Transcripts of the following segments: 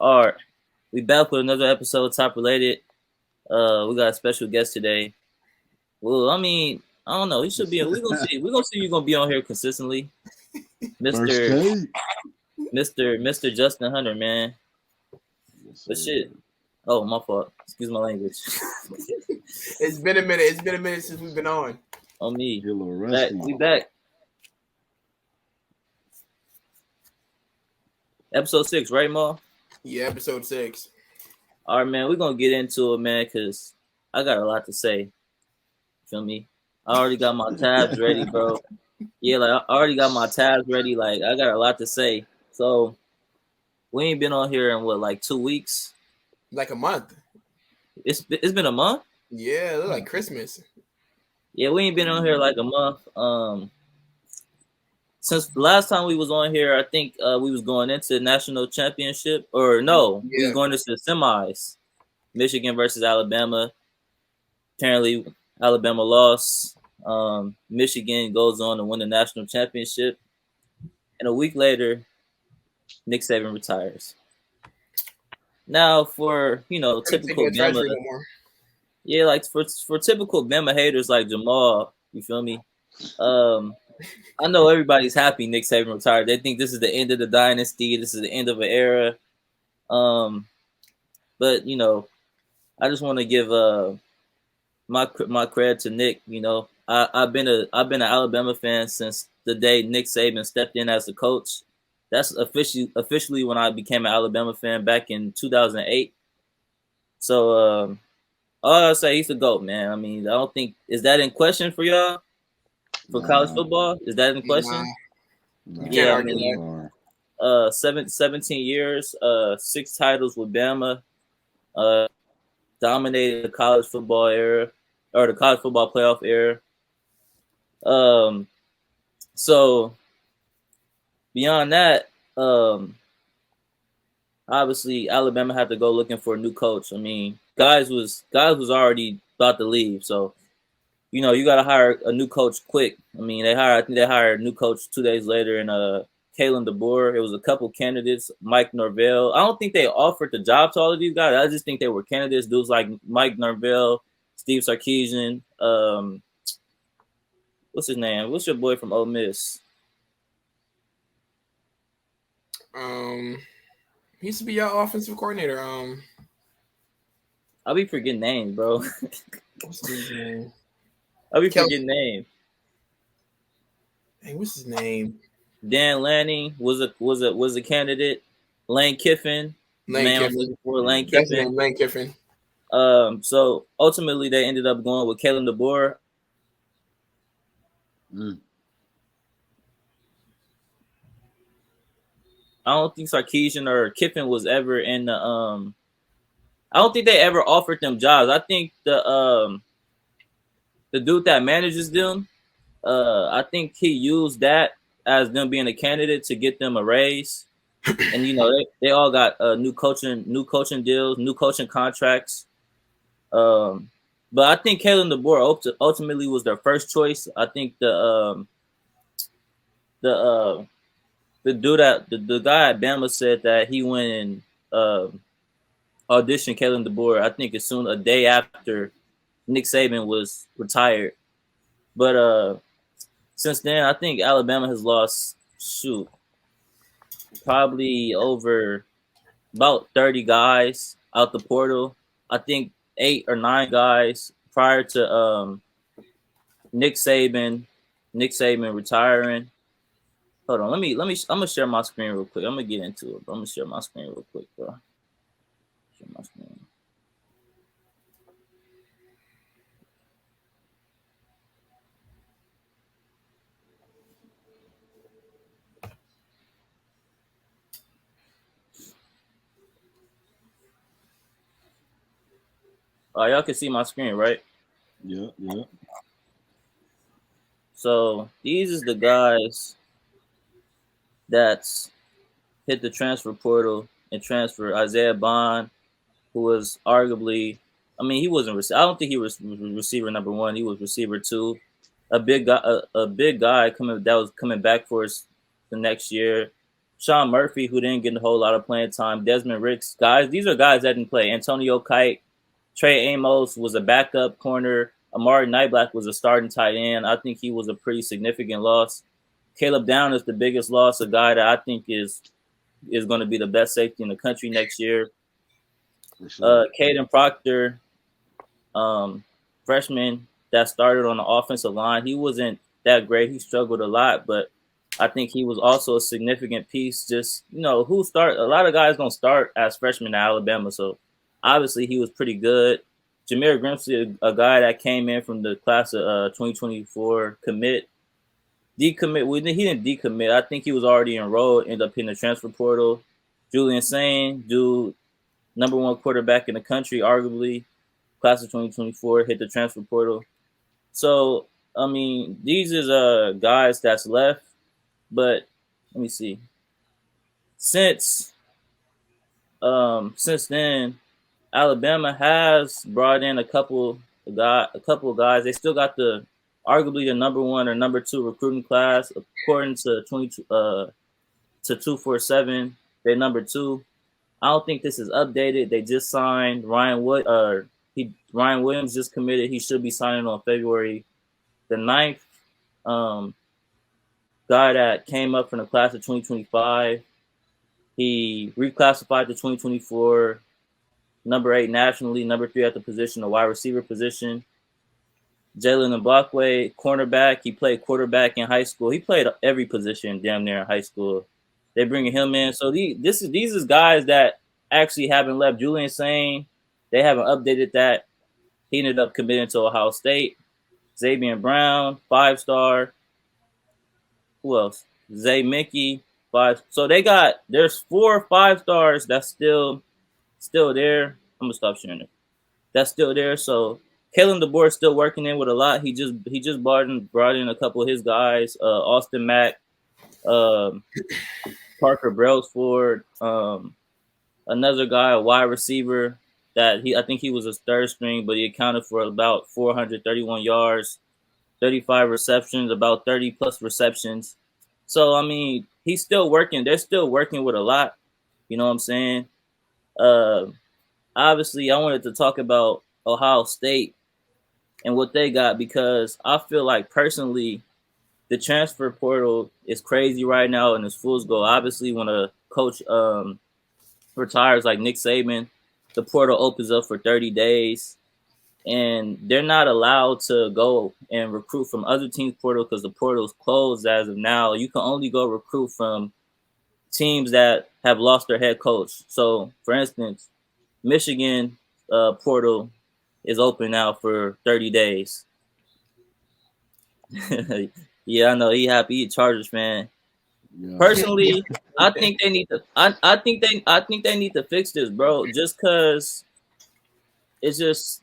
All right, we back with another episode of Top Related. We got a special guest today. Well, I mean, I don't know. He should be. We gonna see. We gonna see you gonna be on here consistently, First Mister take. Mister Justin Hunter, man. Yes, But sir. shit. Oh, my fault. Excuse my language. It's been a minute. It's been a minute since we've been on. On me. You're a little Back. rusty. We back. Episode 6, right, Ma? Yeah, episode 6. All right, man. We're gonna get into it, man, because I got a lot to say. Feel me? I already got my tabs ready, bro. Yeah, like I already got my tabs ready. Like I got a lot to say. So we ain't been on here in what, like 2 weeks? Like a month. It's been a month. Yeah, it look like Christmas. Yeah, we ain't been on here like a month. Since the last time we was on here, I think we was going into the national championship, or no, we was Yeah. going into the semis. Michigan versus Alabama. Apparently, Alabama lost. Michigan goes on to win the national championship, and a week later, Nick Saban retires. Now, for Couldn't take typical me a Bama, treasury no more. yeah, like for typical Bama haters like Jamal, you feel me? I know everybody's happy Nick Saban retired. They think this is the end of the dynasty. This is the end of an era. Um, but I just want to give my credit to Nick. I've been an Alabama fan since the day Nick Saban stepped in as the coach. That's officially when I became an Alabama fan back in 2008. So all I say, he's the GOAT, man. I mean, I don't think is that in question for y'all for college Nah, football. Is that in Nah, question? you nah, can't Yeah, I not argue that mean, that. far. 17 years, 6 titles with Bama, uh, dominated the college football era or the college football playoff era. Um, so beyond that, obviously Alabama had to go looking for a new coach. I mean, guys was already about to leave, so you got to hire a new coach quick. I mean, I think they hired a new coach 2 days later, and Kalen DeBoer. It was a couple candidates, Mike Norvell. I don't think they offered the job to all of these guys. I just think they were candidates. Dudes like Mike Norvell, Steve Sarkisian. What's his name? What's your boy from Ole Miss? Um, he used to be your offensive coordinator. I'll be forgetting names, bro. What's his name? I'll be Kelsey. forgetting names. Hey, what's his name? Dan Lanning was a candidate. Lane Kiffin, the Lane man I'm Kiffin. looking for, Lane That's his Kiffin. name, Lane Kiffin. So ultimately they ended up going with Kalen DeBoer. Mm. I don't think Sarkeesian or Kiffin was ever in the I don't think they ever offered them jobs. I think the dude that manages them, I think he used that as them being a candidate to get them a raise. And they all got new coaching deals, new coaching contracts. But I think Kalen DeBoer ultimately was their first choice. I think the the dude the guy at Bama said that he went and auditioned Kalen DeBoer. I think as soon a day after Nick Saban was retired. But since then, I think Alabama has lost probably over about 30 guys out the portal. I think 8 or 9 guys prior to Nick Saban Nick Saban retiring. Hold on, let me. I'm gonna share my screen real quick. I'm gonna get into it, bro. I'm gonna share my screen real quick, bro. Share my screen. Y'all can see my screen, right? Yeah, yeah. So these is the guys that's hit the transfer portal and transfer Isaiah Bond, who was arguably, I mean, he wasn't. I don't think he was receiver number one. He was receiver two. A big guy coming that was coming back for us the next year. Sean Murphy, who didn't get a whole lot of playing time. Desmond Ricks, guys. These are guys that didn't play. Antonio Kite, Trey Amos was a backup corner. Amari Nightblack was a starting tight end. I think he was a pretty significant loss. Caleb Down is the biggest loss, a guy that I think is going to be the best safety in the country next year. Sure. Caden Proctor, freshman that started on the offensive line. He wasn't that great. He struggled a lot, but I think he was also a significant piece. Just, a lot of guys don't start as freshmen at Alabama, so obviously he was pretty good. Jameer Grimsley, a guy that came in from the class of 2024 decommit. Well, he didn't decommit. I think he was already enrolled, ended up in the transfer portal. Julian Sain, dude, number one quarterback in the country, arguably, class of 2024, hit the transfer portal. So, I mean, these is guys that's left, but let me see. Since then, Alabama has brought in a couple of guys. They still got arguably the number one or number two recruiting class according to 247. They're number two. I don't think this is updated. They just signed Ryan Williams just committed. He should be signing on February the 9th. Guy that came up from the class of 2025. He reclassified to 2024, number 8 nationally, number 3 at the position, the wide receiver position. Jalen Mbakwe, cornerback. He played quarterback in high school. He played every position damn near in high school. They're bringing him in. So these is guys that actually haven't left. Julian Sain, they haven't updated that. He ended up committing to Ohio State. Xavier Brown, 5-star. Who else? Zay Mickey, 5. So there's 4 5-stars that's still there. I'm gonna stop sharing it. That's still there. So Kalen DeBoer is still working in with a lot. He just brought in a couple of his guys, Austin Mack, Parker Brailsford, another guy, a wide receiver that I think he was a third string, but he accounted for about 431 yards, 35 receptions, about 30 plus receptions. So I mean, he's still working. They're still working with a lot. You know what I'm saying? Obviously, I wanted to talk about Ohio State and what they got because I feel like personally, the transfer portal is crazy right now and it's fool's gold. Obviously, when a coach retires like Nick Saban, the portal opens up for 30 days. And they're not allowed to go and recruit from other teams' portal because the portal is closed as of now. You can only go recruit from teams that have lost their head coach. So, for instance, Michigan portal is open now for 30 days. Yeah, I know he happy. He a Chargers fan. Yeah. Personally, I think they need to. I think they need to fix this, bro. Just because it's just.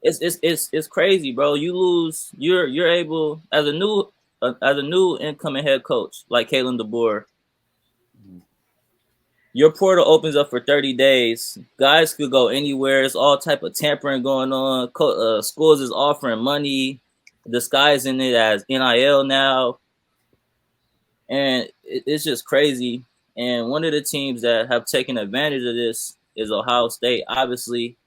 It's crazy, bro. You lose. You're able as a new incoming head coach like Kalen DeBoer. Your portal opens up for 30 days. Guys could go anywhere. It's all type of tampering going on. Schools is offering money, disguising it as NIL now, and it's just crazy. And one of the teams that have taken advantage of this is Ohio State. Obviously,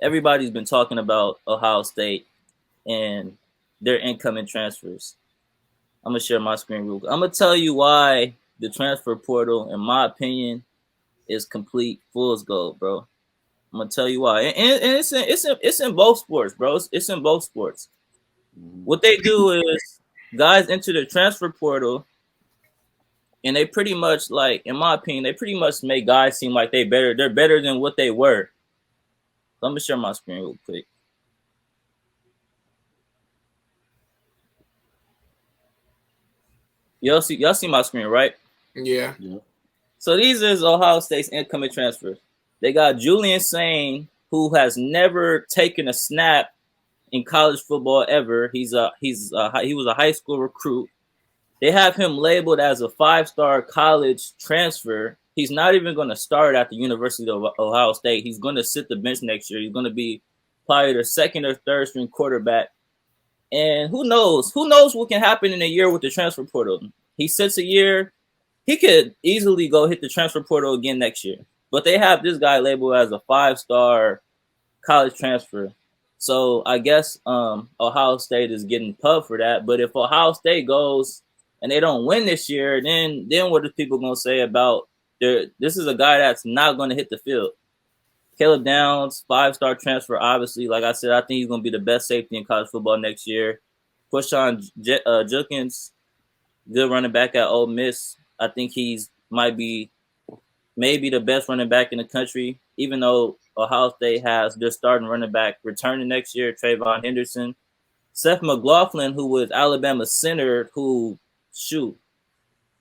everybody's been talking about Ohio State and their incoming transfers. I'm going to share my screen real quick. I'm going to tell you why the transfer portal, in my opinion, is complete fool's gold, bro. I'm going to tell you why. And it's in both sports, bro. It's in both sports. What they do is guys enter the transfer portal and they pretty much, like, in my opinion, they pretty much make guys seem like they're better than what they were. Let me share my screen real quick. Y'all see my screen, right? Yeah. So these is Ohio State's incoming transfers. They got Julian Sain, who has never taken a snap in college football ever. He was a high school recruit. They have him labeled as a 5-star college transfer. He's not even going to start at the University of Ohio State. He's going to sit the bench next year. He's going to be probably their second or third string quarterback. And who knows? Who knows what can happen in a year with the transfer portal? he sits a year. He could easily go hit the transfer portal again next year. But they have this guy labeled as a 5-star college transfer. So I guess Ohio State is getting pub for that. But if Ohio State goes and they don't win this year, then what are people gonna say about this is a guy that's not gonna hit the field. Caleb Downs, 5-star transfer, obviously. Like I said, I think he's gonna be the best safety in college football next year. Pushawn Jukins, good running back at Ole Miss. I think he's might be maybe the best running back in the country, even though Ohio State has their starting running back returning next year, Trayvon Henderson. Seth McLaughlin, who was Alabama center, who shoot.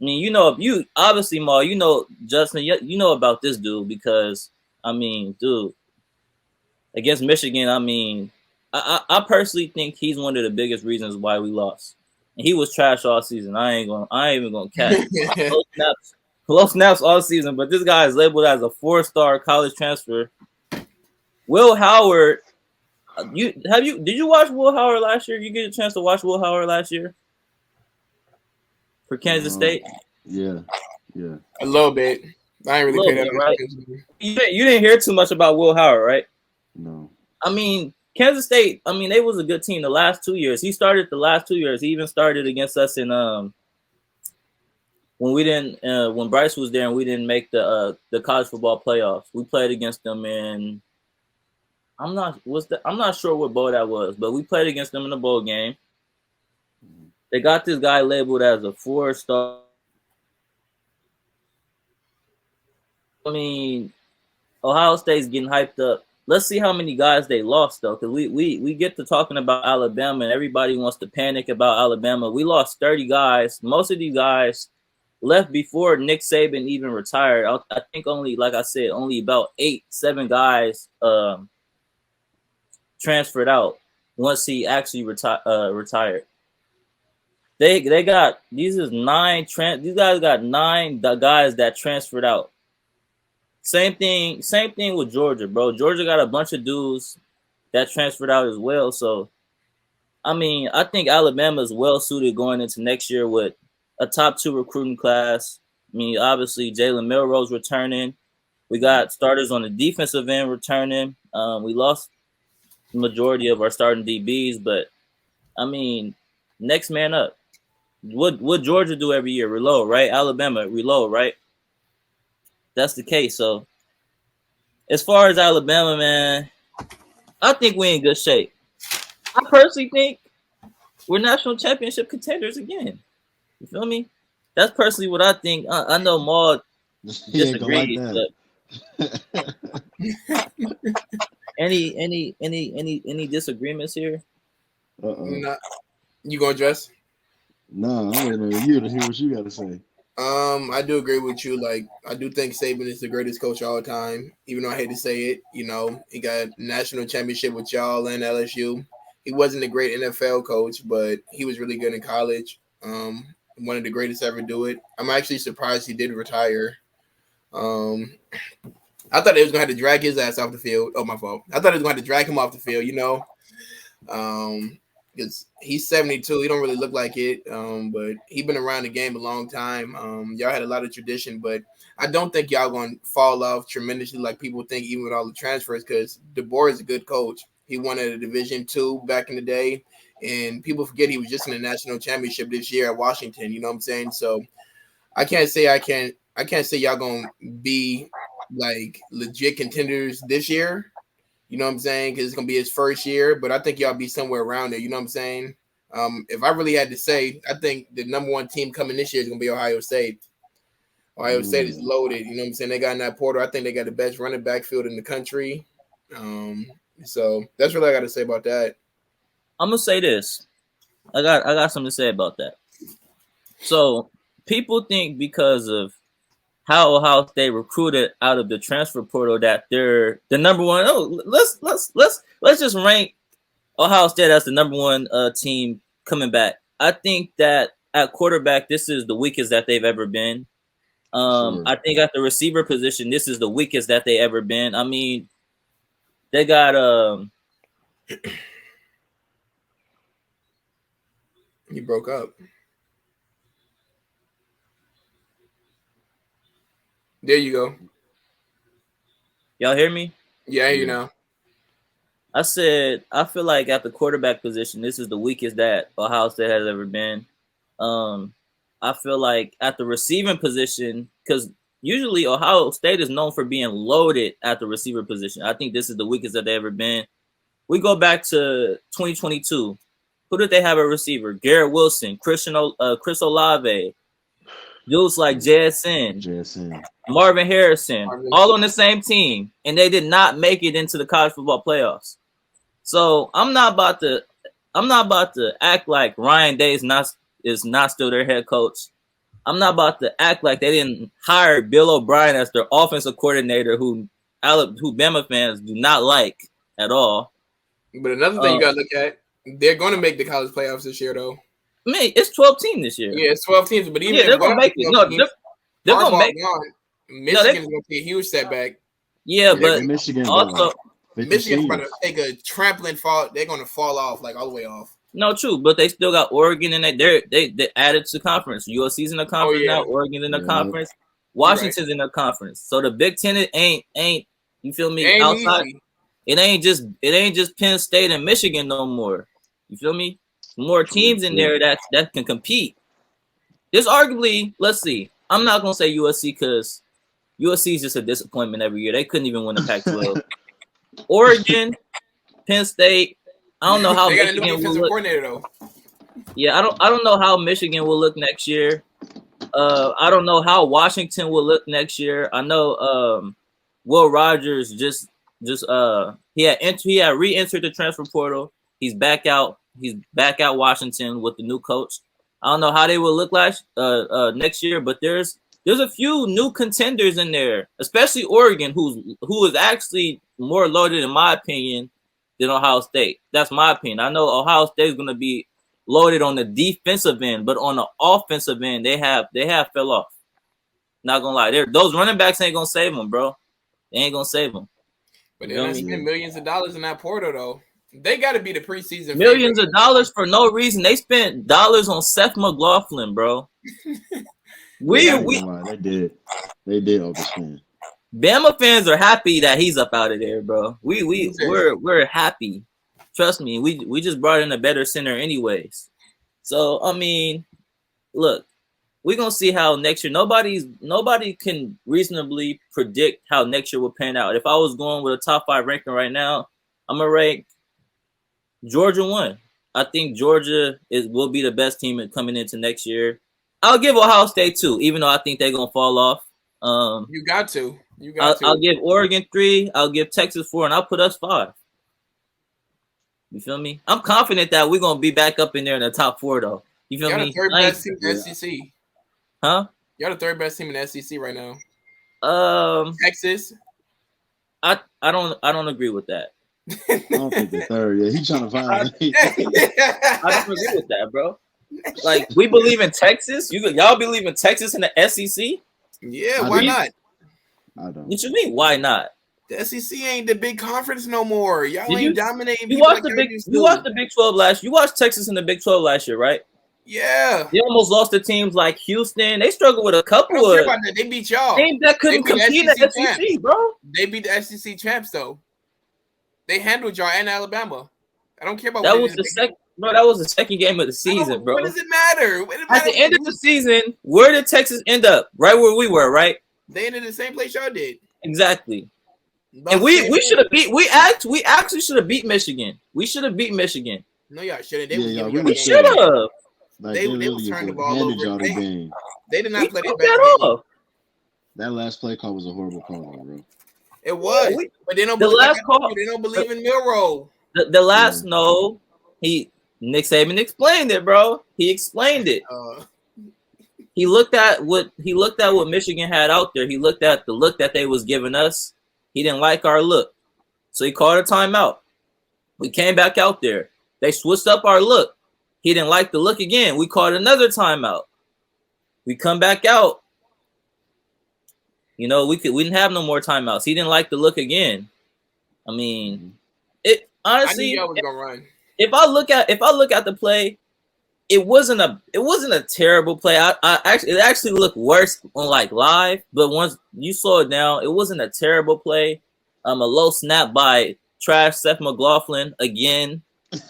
I mean, you obviously, Ma, Justin, you know about this dude because I mean, dude, against Michigan, I mean, I personally think he's one of the biggest reasons why we lost. And he was trash all season. I ain't even gonna catch low snaps all season, but this guy is labeled as a 4-star college transfer. Will Howard, did you watch Will Howard last year? You get a chance to watch Will Howard last year for Kansas State? Yeah. A little bit. I ain't really paid that right? You didn't hear too much about Will Howard, right? No. I mean, Kansas State, I mean, they was a good team the last 2 years. He started the last 2 years. He even started against us in when we didn't when Bryce was there and we didn't make the college football playoffs. We played against them in I'm not sure what bowl that was, but we played against them in the bowl game. They got this guy labeled as a 4-star. I mean, Ohio State's getting hyped up. Let's see how many guys they lost though, because we get to talking about Alabama and everybody wants to panic about Alabama. We lost 30 guys. Most of these guys left before Nick Saban even retired. I think only, like I said, only about 7 guys transferred out once he actually retired. They got these guys got 9 guys that transferred out. Same thing with Georgia, bro. Georgia got a bunch of dudes that transferred out as well. So, I mean, I think Alabama is well suited going into next year with a top 2 recruiting class. I mean, obviously Jalen Milroe's returning. We got starters on the defensive end returning. We lost the majority of our starting DBs, but I mean, next man up. What Georgia do every year? Reload, right? Alabama reload, right? That's the case. So, as far as Alabama, man, I think we're in good shape. I personally think we're national championship contenders again. You feel me? That's personally what I think. I know Maud disagrees, like but any disagreements here? Nah. You gonna address? No, I'm waiting on you to hear what you got to say. I do agree with you. Like, I do think Saban is the greatest coach of all time. Even though I hate to say it, he got national championship with y'all and LSU. He wasn't a great NFL coach, but he was really good in college. One of the greatest to ever do it. I'm actually surprised he did retire. I thought they was gonna have to drag his ass off the field. Oh, my fault. I thought they was gonna have to drag him off the field. Because he's 72. He don't really look like it, but he been around the game a long time. Y'all had a lot of tradition, but I don't think y'all going to fall off tremendously like people think, even with all the transfers, because DeBoer is a good coach. He won at a Division II back in the day, and people forget he was just in the national championship this year at Washington. You know what I'm saying? So I can't say y'all going to be like legit contenders this year. You know what I'm saying? Because it's going to be his first year, but I think y'all be somewhere around there. You know what I'm saying? If I really had to say, I think the number 1 team coming this year is going to be Ohio State. Ohio State is loaded. You know what I'm saying? They got in that portal. I think they got the best running back field in the country. So that's what I got to say about that. I'm going to say this. I got something to say about that. So people think because of how Ohio State recruited out of the transfer portal that they're the number 1. Oh, let's just rank Ohio State as the number 1 team coming back. I think that at quarterback, this is the weakest that they've ever been. Sure. I think at the receiver position, this is the weakest that they ever been. I mean, they got He broke up. There you go. Y'all hear me? Yeah, you know. I said I feel like at the quarterback position, this is the weakest that Ohio State has ever been. I feel like at the receiving position, because usually Ohio State is known for being loaded at the receiver position. I think this is the weakest that they've ever been. We go back to 2022. Who did they have a receiver? Garrett Wilson, Chris Olave, dudes like JSN, Marvin Harrison, all on the same team, and they did not make it into the college football playoffs. So I'm not about to act like Ryan Day is not still their head coach. I'm not about to act like they didn't hire Bill O'Brien as their offensive coordinator, who Bama fans do not like at all. But another thing you got to look at, they're going to make the college playoffs this year, though. I mean, it's 12 teams this year. Yeah, it's 12 teams, but even they're going to make it. No, they're going to make it. Michigan's going to be a huge setback. Yeah, but Michigan also Michigan's going to take a trampling fall. They're going to fall off, like all the way off. No, true, but they still got Oregon in it. They added to conference. USC's in the conference now. Oregon's in the conference. Washington's in the conference. So the Big Ten ain't you feel me? Outside, easy. It ain't just Penn State and Michigan no more. You feel me? More teams in there that can compete. There's arguably, let's see. I'm not gonna say USC because USC is just a disappointment every year. They couldn't even win the Pac-12. Oregon, Penn State. I don't know how Michigan will look. Though. Yeah, I don't know how Michigan will look next year. I don't know how Washington will look next year. I know Will Rogers just he had re-entered the transfer portal. He's back out. He's back out Washington with the new coach. I don't know how they will look like next year, but there's a few new contenders in there, especially Oregon, who is actually more loaded in my opinion than Ohio State. That's my opinion. I know Ohio State is going to be loaded on the defensive end, but on the offensive end, they have fell off. Not gonna lie, those running backs ain't gonna save them, bro. They ain't gonna save them. But they're gonna spend millions of dollars in that portal, though. They got to be the preseason. Millions of dollars for no reason. They spent dollars on Seth McLaughlin, bro. They did overspend. Bama fans are happy that he's up out of there, bro. We're happy. Trust me, we just brought in a better center anyways. So I mean, look, we're gonna see how next year. Nobody can reasonably predict how next year will pan out. If I was going with a top 5 ranking right now, I'm gonna rank Georgia 1. I think Georgia will be the best team coming into next year. I'll give Ohio State 2, even though I think they're gonna fall off. You got to. I'll give Oregon 3. I'll give Texas 4, and I'll put us 5. You feel me? I'm confident that we're gonna be back up in there in the top 4, though. You feel me? You're the third best team in the SEC. Huh? You're the third best team in the SEC right now. Texas. I don't agree with that. I don't think the third. Yeah, he's trying to find. I don't agree with that, bro. Like, we believe in Texas. Y'all believe in Texas in the SEC? Yeah, why not? I don't. What you mean? Why not? The SEC ain't the big conference no more. Y'all ain't dominating. You watched the Big 12 last. You watched Texas in the Big 12 last year, right? Yeah. They almost lost to teams like Houston. They struggled with a couple of that. They beat y'all. Teams that couldn't compete in the SEC, bro. They beat the SEC champs though. They handled y'all and Alabama. I don't care about that was the second. Bro, that was the second game of the season, bro. What does it matter? At the end of the season, where did Texas end up? Right where we were, right? They ended the same place y'all did. Exactly. And we should have beat. We actually should have beat Michigan. We should have beat Michigan. No, y'all shouldn't. We should have. Like, they turned the ball over. They did not play that off. That last play call was a horrible call, bro. It was, but they don't. They don't believe in Milroe. The last Nick Saban explained it, bro. He explained it. He looked at what Michigan had out there. He looked at the look that they was giving us. He didn't like our look, so he called a timeout. We came back out there. They switched up our look. He didn't like the look again. We called another timeout. We come back out. You know, we didn't have no more timeouts. He didn't like the look again. I mean, it honestly. I knew y'all was gonna run. If I look at the play, it wasn't a terrible play. It actually looked worse on like live, but once you saw it now, it wasn't a terrible play. A low snap by trash Seth McLaughlin again.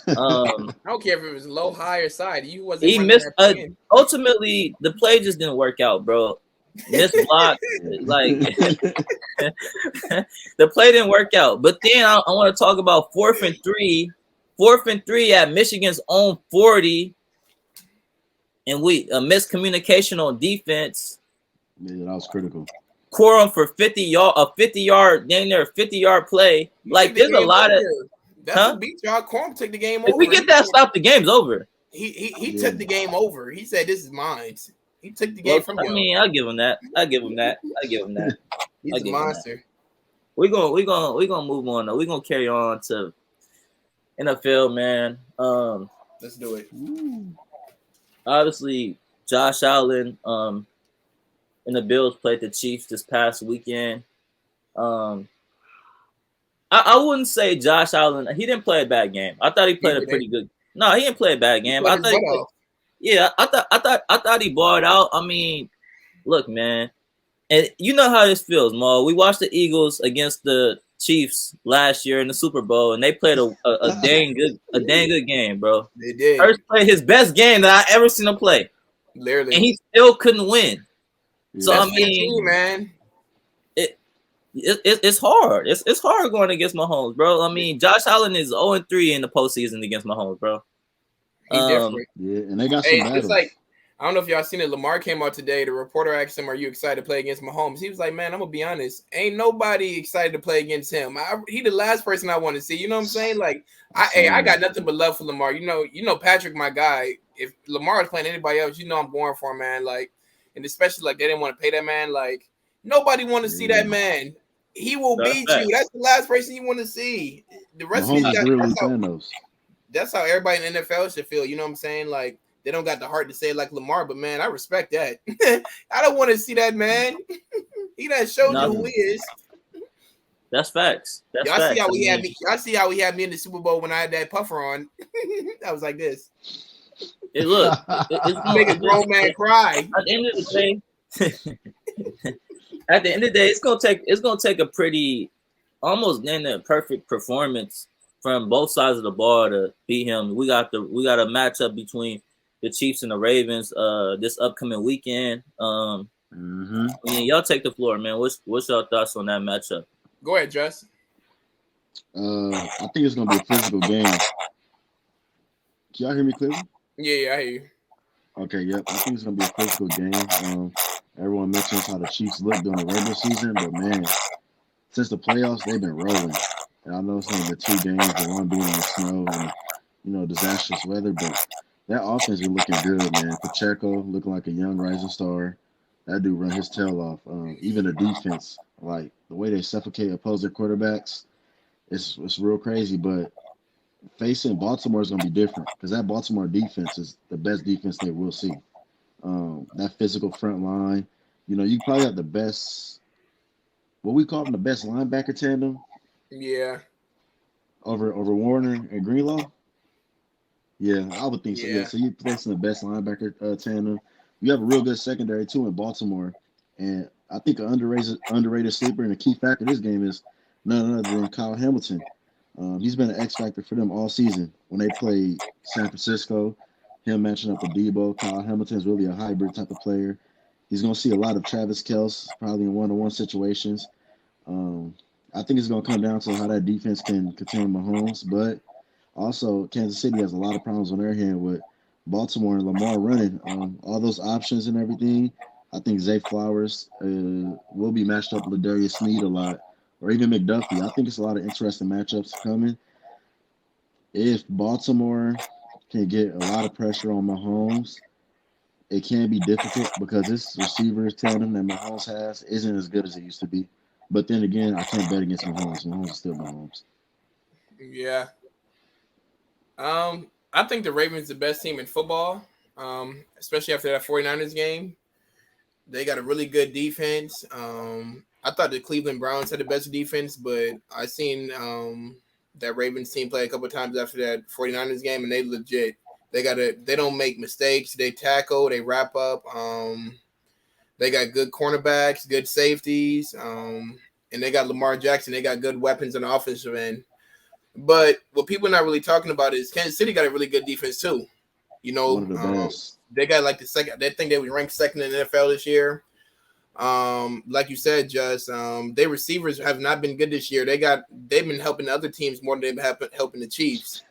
I don't care if it was low, high, or side. You wasn't He running missed. that in. Ultimately, the play just didn't work out, bro. Missed block, like the play didn't work out. But then I want to talk about 4th and 3. 4th and 3 at Michigan's own 40. And we a miscommunication on defense. Yeah, that was critical. Quorum for 50 yard, a 50-yard, dang near 50-yard play. Like there's a lot of. That's what beat y'all. Quorum took the game over. If we get that stop, the game's over. He took the game over. He said, "This is mine." He took the game from you. I mean, I'll give him that. He's a monster. We're gonna move on though. We're gonna carry on to NFL, man. Let's do it. Obviously, Josh Allen and the Bills played the Chiefs this past weekend. I wouldn't say Josh Allen. He didn't play a bad game. I thought he played a pretty good. No, he didn't play a bad game. I thought he balled out. I mean, look, man, and you know how this feels, Mo. We watched the Eagles against the Chiefs last year in the Super Bowl, and they played a dang good game, bro. They did. First played his best game that I ever seen him play, literally, and he still couldn't win. So that's I mean, 15, man, it's hard. It's hard going against Mahomes, bro. I mean, Josh Allen is 0-3 in the postseason against Mahomes, bro. He's different. Yeah, and they got some battles. It's like, I don't know if y'all seen it. Lamar came out today. The reporter asked him, "Are you excited to play against Mahomes?" He was like, "Man, I'm gonna be honest. Ain't nobody excited to play against him. He the last person I want to see. You know what I'm saying? Like, I got nothing but love for Lamar. You know, Patrick, my guy. If Lamar is playing anybody else, you know I'm going for him, man. Like, and especially like they didn't want to pay that man. Like, nobody want to see that man. He will beat you. That's the last person you want to see. The rest of these guys, that's how everybody in the NFL should feel. You know what I'm saying? Like, they don't got the heart to say it like Lamar, but man, I respect that. I don't want to see that man. He done showed you who he is. That's facts. Y'all see how he had me. Y'all see how he had me in the Super Bowl when I had that puffer on. I was like this. Hey, look, it's make a grown man cry. At the end of the day, it's gonna take a pretty, almost perfect performance from both sides of the ball to beat him. We got a matchup between the Chiefs and the Ravens this upcoming weekend. I mean, y'all take the floor, man. What's your thoughts on that matchup? Go ahead, Jess. I think it's gonna be a physical game. Can y'all hear me clearly? Yeah, I hear you. Okay, yep. I think it's gonna be a physical game. Everyone mentions how the Chiefs look during the regular season, but man, since the playoffs, they've been rolling. And I know it's only the 2 games, the one being in the snow and disastrous weather, but that offense is looking good, man. Pacheco looking like a young rising star. That dude run his tail off. Even the defense, like the way they suffocate opposing quarterbacks, it's real crazy. But facing Baltimore is gonna be different because that Baltimore defense is the best defense they will see. That physical front line, you probably have the best, what we call them, the best linebacker tandem. Yeah. Over Warner and Greenlaw. Yeah, I would think so. Yeah, so you're facing the best linebacker tandem. You have a real good secondary too in Baltimore, and I think an underrated sleeper and a key factor of this game is none other than Kyle Hamilton. He's been an X factor for them all season. When they played San Francisco, him matching up with Debo, Kyle Hamilton is really a hybrid type of player. He's going to see a lot of Travis Kelce, probably in one-on-one situations. I think it's going to come down to how that defense can contain Mahomes, but also Kansas City has a lot of problems on their hand with Baltimore and Lamar running. All those options and everything. I think Zay Flowers will be matched up with Darius Sneed a lot, or even McDuffie. I think it's a lot of interesting matchups coming. If Baltimore can get a lot of pressure on Mahomes, it can be difficult because this receivers tandem that Mahomes has isn't as good as it used to be. But then again, I can't bet against Mahomes. Mahomes is still Mahomes. Yeah. I think the Ravens are the best team in football, especially after that 49ers game. They got a really good defense. I thought the Cleveland Browns had the best defense, but I seen that Ravens team play a couple of times after that 49ers game, and they legit. They don't make mistakes. They tackle. They wrap up. They got good cornerbacks, good safeties, and they got Lamar Jackson. They got good weapons on the offensive end. But what people are not really talking about is Kansas City got a really good defense too. You know, One of the best. they got like the second. They think they were ranked second in the NFL this year. Like you said, just their receivers have not been good this year. They've been helping the other teams more than they've been helping the Chiefs.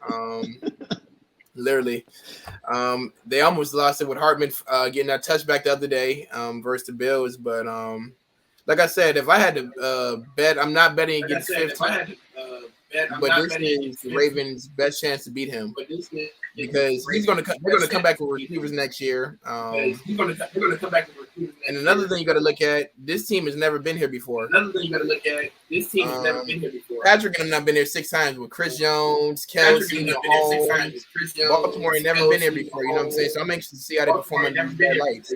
Literally, they almost lost it with Hartman getting that touchback the other day versus the Bills. But like I said, if I had to bet, I'm not betting against 15. But this is the Ravens' best chance to beat him because they're going to come back with receivers next year. And another thing you got to look at, this team has never been here before. Patrick and them not been here 6 times with Chris Jones, Kelsey, Mahomes. Baltimore ain't never been here before. You know what I'm saying? So I'm anxious to see how they perform under these bad lights.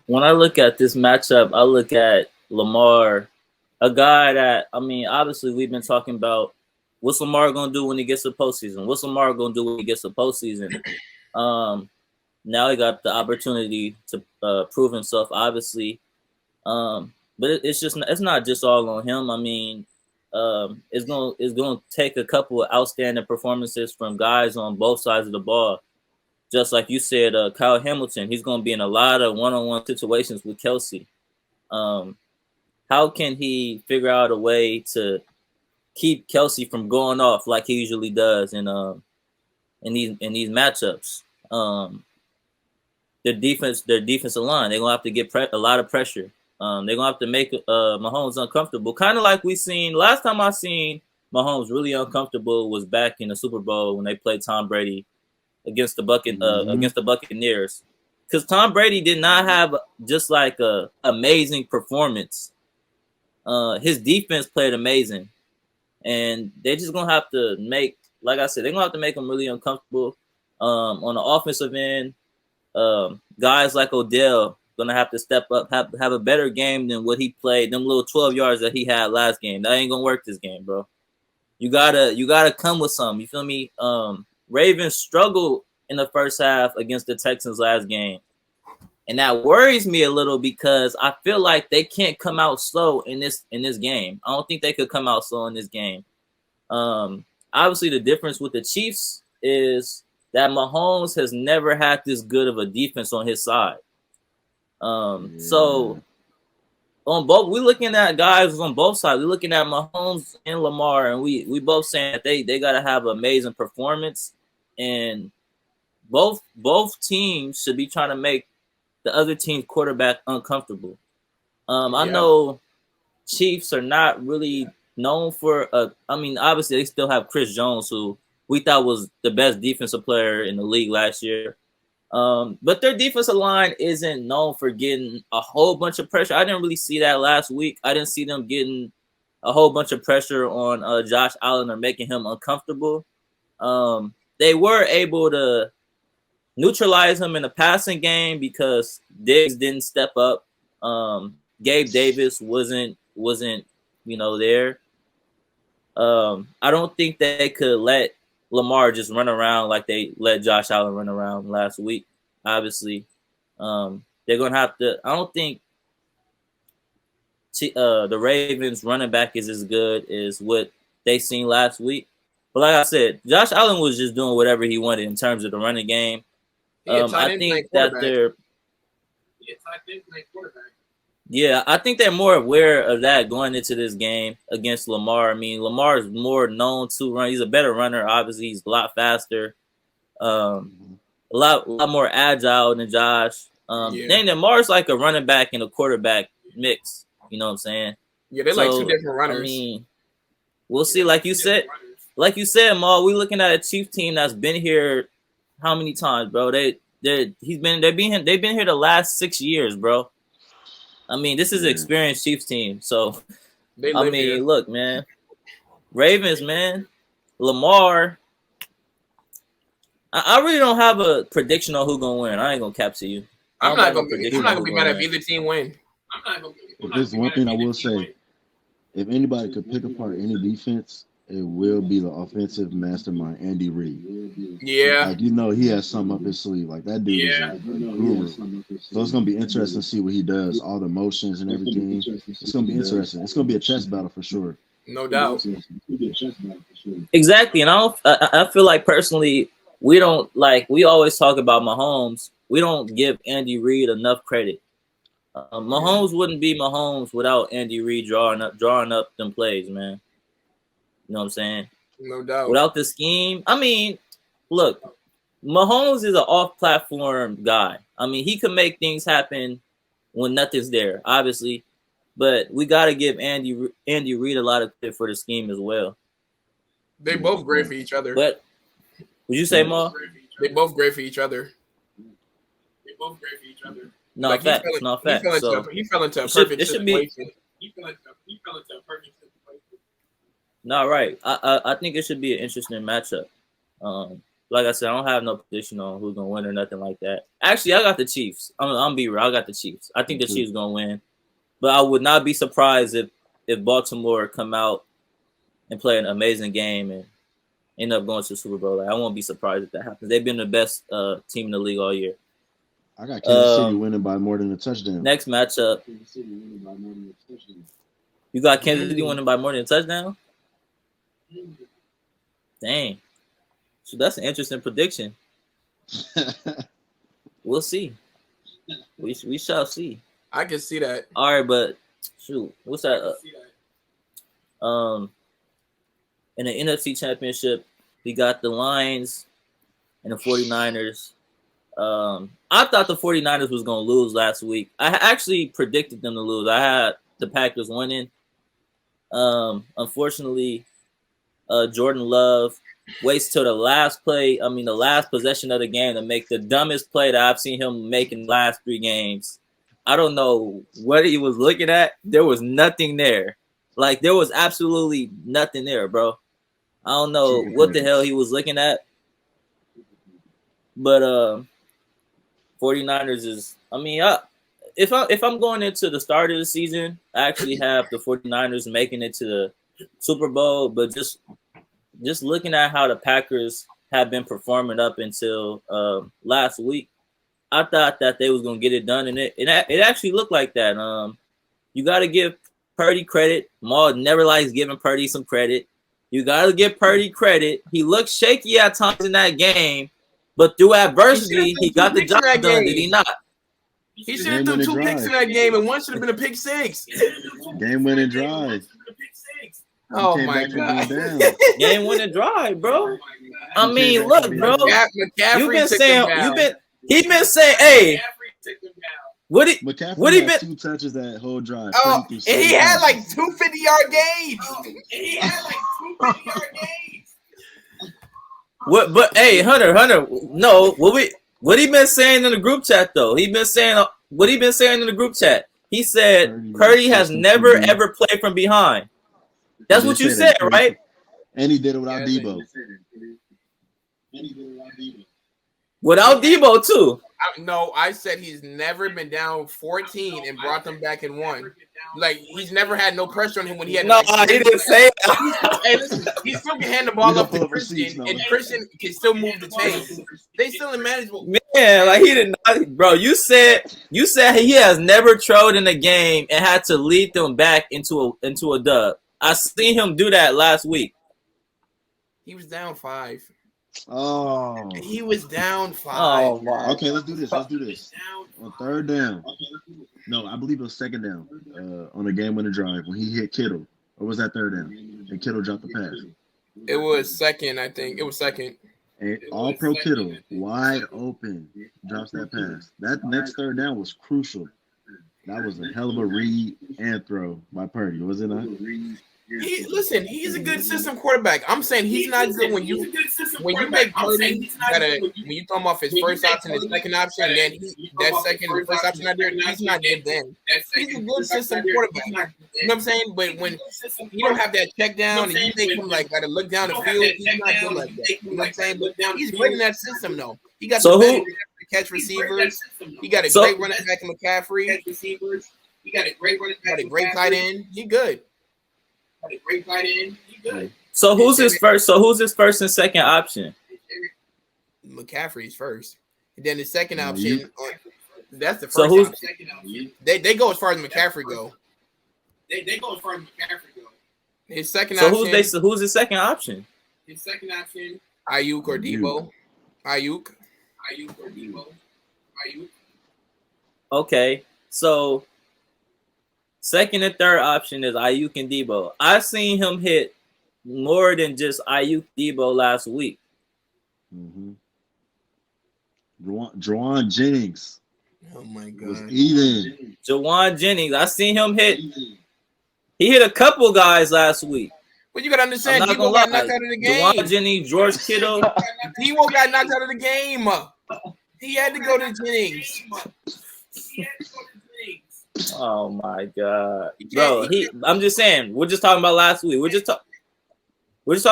When I look at this matchup, I look at Lamar, a guy that, I mean, obviously we've been talking about what's Lamar going to do when he gets to postseason? What's Lamar going to do when he gets to postseason? Now he got the opportunity to prove himself, obviously. But it's not just all on him. I mean, it's going to take a couple of outstanding performances from guys on both sides of the ball. Just like you said, Kyle Hamilton, he's going to be in a lot of one-on-one situations with Kelsey. How can he figure out a way to keep Kelsey from going off like he usually does in these matchups? Their defensive line, they're gonna have to get a lot of pressure. They're gonna have to make Mahomes uncomfortable, kind of like we seen last time. I seen Mahomes really uncomfortable was back in the Super Bowl when they played Tom Brady against the Buccaneers, because Tom Brady did not have just like a amazing performance. His defense played amazing, and they're just gonna have to make, like I said, they're gonna have to make him really uncomfortable. On the offensive end, guys like Odell gonna have to step up, have a better game than what he played. Them little 12 yards that he had last game, that ain't gonna work this game, bro. You gotta come with something. You feel me? Ravens struggled in the first half against the Texans last game. And that worries me a little because I feel like they can't come out slow in this game. I don't think they could come out slow in this game. Obviously, the difference with the Chiefs is that Mahomes has never had this good of a defense on his side. So on both, we're looking at guys on both sides. We're looking at Mahomes and Lamar, and we both saying that they got to have an amazing performance, and both teams should be trying to make the other team's quarterback uncomfortable. I know Chiefs are not really known for I mean, obviously they still have Chris Jones, who we thought was the best defensive player in the league last year. But their defensive line isn't known for getting a whole bunch of pressure. I didn't really see that last week. I didn't see them getting a whole bunch of pressure on Josh Allen or making him uncomfortable. They were able to neutralize him in the passing game because Diggs didn't step up. Gabe Davis wasn't there. I don't think they could let Lamar just run around like they let Josh Allen run around last week. Obviously, they're gonna have to. I don't think the Ravens running back is as good as what they seen last week. But like I said, Josh Allen was just doing whatever he wanted in terms of the running game. I think that they're. Yeah, I think they're more aware of that going into this game against Lamar. I mean, Lamar is more known to run. He's a better runner. Obviously, he's a lot faster, a lot more agile than Josh. Then Lamar's like a running back and a quarterback mix. You know what I'm saying? Yeah, they're like two different runners. I mean, we'll see. Like you said, Maul, we looking at a Chief team that's been here how many times, bro? They've been here the last 6 years, bro. I mean, this is an experienced Chiefs team. So, look, man. Ravens, man. Lamar. I really don't have a prediction on who's going to win. I ain't going to cap to you. I'm not going to be mad if either team win. There's one thing I will say. If anybody could pick apart any defense it will be the offensive mastermind, Andy Reid. Yeah. Like, he has something up his sleeve. Like, that dude is a guru. So it's going to be interesting to see what he does, all the motions and everything. It's going to be interesting. It's going to be a chess battle for sure. No doubt. Exactly, and I feel like personally, we always talk about Mahomes. We don't give Andy Reid enough credit. Mahomes wouldn't be Mahomes without Andy Reid drawing up them plays, man. You know what I'm saying? No doubt. Without the scheme, I mean, look, Mahomes is an off-platform guy. I mean, he can make things happen when nothing's there, obviously, but we got to give Andy Reid a lot of credit for the scheme as well. They both great for each other. But would you say, Ma? They both great for each other. No, like facts. He fell into a perfect situation. No, right. I think it should be an interesting matchup. Like I said, I don't have no prediction on who's gonna win or nothing like that. Actually, I got the Chiefs. I'm be real. I got the Chiefs. I think the Chiefs gonna win, but I would not be surprised if Baltimore come out and play an amazing game and end up going to the Super Bowl. Like, I won't be surprised if that happens. They've been the best team in the league all year. I got Kansas City winning by more than a touchdown. Next matchup. You got Kansas City winning by more than a touchdown? Dang. So that's an interesting prediction. We'll see. We shall see. I can see that. All right, but shoot, what's that? In the NFC Championship, we got the Lions and the 49ers. I thought the 49ers was going to lose last week. I actually predicted them to lose. I had the Packers winning. Unfortunately, Jordan Love waits till the last possession of the game to make the dumbest play that I've seen him make in the last 3 games. I don't know what he was looking at. There was nothing there. Like, there was absolutely nothing there, bro. I don't know what the hell he was looking at. But 49ers is, I mean, if I'm going into the start of the season, I actually have the 49ers making it to the Super Bowl, but just looking at how the Packers have been performing up until last week, I thought that they was gonna get it done, and it actually looked like that. You got to give Purdy credit. Maul never likes giving Purdy some credit. You got to give Purdy credit. He looked shaky at times in that game, but through adversity, he got the job done. Did he not? He should have threw 2 picks in that game, and one should have been a pick 6. Game-winning drive. Oh my God! Game winning drive, bro. I mean, look, bro. You've been saying he been saying, hey, what he been 2 touches that whole drive. Oh, and he had like 2 50-yard games. What? But hey, Hunter, no. What he been saying in the group chat though? He been saying what he been saying in the group chat. He said Purdy has never ever played from behind. That's what you said, right? And he did it without Debo. Without Debo, too. No, I said he's never been down 14 and brought them back and won. Like, he's never had no pressure on him when he had. No, he didn't say that. Hey, listen, he still can hand the ball off to Christian, and Christian can still move the chains. They still in manageable. Man, like, he did not, bro. You said he has never trailed in a game and had to lead them back into a dub. I seen him do that last week. He was down 5. Oh. He was down 5. Oh, my. Okay, let's do this. On 3rd down. No, I believe it was 2nd down on a game-winning drive when he hit Kittle. Or was that 3rd down? And Kittle dropped the pass. It was 2nd, I think. It was 2nd. And all-pro Kittle, wide open, drops that pass. That next 3rd down was crucial. That was a hell of a read and throw by Purdy, was it not? He's a good system quarterback. I'm saying he's not good when you make Purdy when you throw him off his first option, his second option, and then first option out there, he's not good then. He's a good system quarterback. You know what I'm saying? But when you don't have that check down and you make him like gotta look down the field, he's not good like that. You know what I'm saying? But he's great in that system though. He got the ability to catch receivers. He got a great running back in McCaffrey. He got a great tight end. He good. So who's his first? So who's his first and second option? McCaffrey's first, and then the second option. That's the first. So who's option. They go as far as McCaffrey go. They go as far as McCaffrey go. His second option. So who's his second option? His second option. Ayuk or Debo. Ayuk or Debo. Ayuk. Okay, so second and third option is Ayuk and Debo. I've seen him hit more than just Ayuk Debo last week. Mm-hmm. Juwan Jennings. Oh my God. Was eating. Juwan Jennings. I seen him hit. He hit a couple guys last week. But you gotta understand, Debo got knocked out of the game. Juwan Jennings, George Kittle. Debo got knocked out of the game. He had to go to Jennings. Oh my God, bro. I'm just saying. We're just talking about last week. We're just talking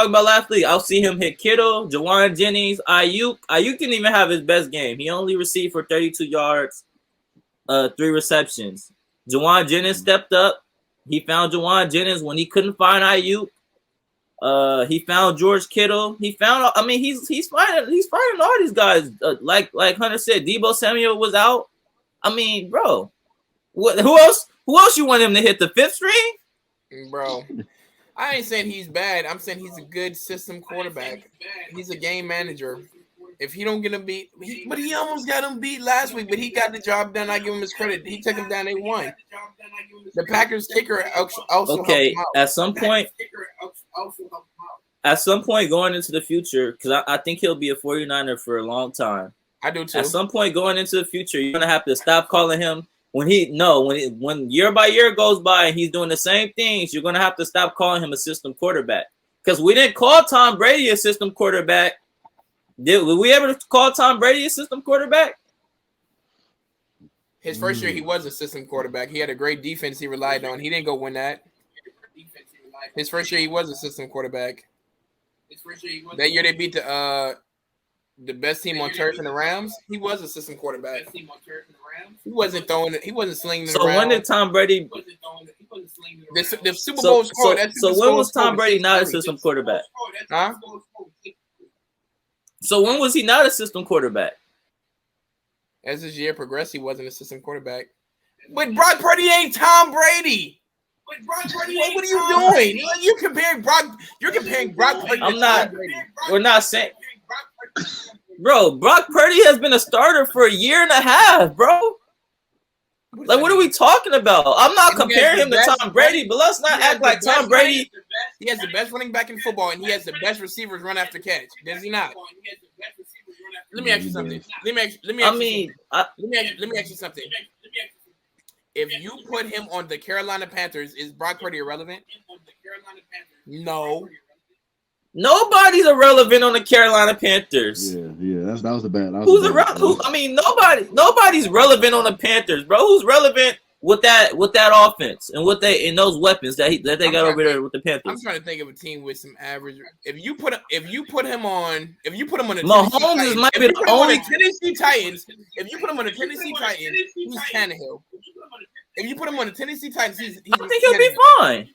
about last week. I'll see him hit Kittle, Juwan Jennings, Ayuk. Ayuk didn't even have his best game. He only received for 32 yards, 3 receptions. Juwan Jennings stepped up. He found Juwan Jennings when he couldn't find Ayuk. He found George Kittle. He found. I mean, he's finding all these guys. Like Hunter said, Debo Samuel was out. I mean, bro, who else? Who else you want him to hit the 5th string? Bro, I ain't saying he's bad. I'm saying he's a good system quarterback. He's a game manager. If he don't get him beat, but he almost got him beat last week. But he got the job done. I give him his credit. He took him down. They won. The Packers kicker also okay. At some point going into the future, because I think he'll be a 49er for a long time. I do too. At some point going into the future, you're gonna have to stop calling him when year by year goes by and he's doing the same things. You're gonna have to stop calling him a system quarterback, because we didn't call Tom Brady a system quarterback. Did we ever call Tom Brady a system quarterback? His first year, he was a system quarterback. He had a great defense he relied on. He didn't go win that. His first year, he was a system quarterback. That year, they beat the best team on turf in the Rams. He was a system quarterback. He wasn't throwing it. He wasn't slinging it around. So when did Tom Brady? The Super Bowl score. So when was Tom Brady not a system quarterback? Huh? So when was he not a system quarterback? As his year progressed, he wasn't a system quarterback. But Brock Purdy ain't Tom Brady. What are you doing? You're comparing Brock Purdy. I'm not. We're not saying. Bro, Brock Purdy has been a starter for a year and a half, bro. Like, what are we talking about? I'm not comparing him to Tom Brady, but let's not act like Tom Brady. He has the best running back in football, and he has the best receivers run after catch. Does he not? Let me ask you something. Let me ask you something. If you put him on the Carolina Panthers, is Brock Purdy irrelevant? No. Nobody's irrelevant on the Carolina Panthers. Yeah, that was a bad. Who's irrelevant? I mean, nobody's relevant on the Panthers, bro. Who's relevant with that offense and those weapons that they got over there with the Panthers? I'm trying to think of a team with some average. If you put him on the Mahomes might be the only Tennessee Titans. If you put him on the Tennessee Titans, he's Tannehill. If you put him on the Tennessee Titans, I think he'll be fine.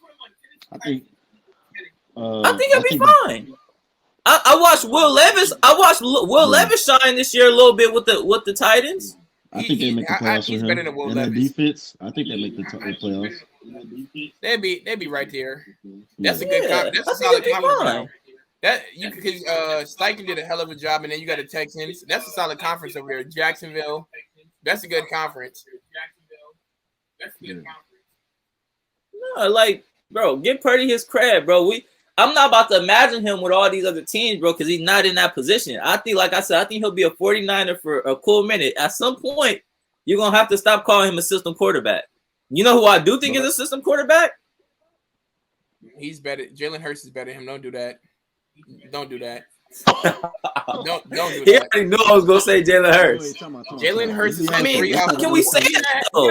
I think he'll be fine. I watched Will Levis. Levis shine this year a little bit with the Titans. I think they make the playoffs with him. And the defense, I think they make the playoffs. They'd be right there. That's a good. That's a solid conference. Because Steichen did a hell of a job, and then you got the Texans. That's a solid conference over there. Jacksonville. That's a good conference. No, like, bro, give Purdy his credit, bro. I'm not about to imagine him with all these other teams, bro, because he's not in that position. I think, like I said, I think he'll be a 49er for a cool minute. At some point, you're going to have to stop calling him a system quarterback. You know who I do think is a system quarterback? He's better. Jalen Hurts is better than him. Don't do that. Don't do that. Don't do that. He already knew I was going to say Jalen Hurts. Jalen Hurts is can we say that, though?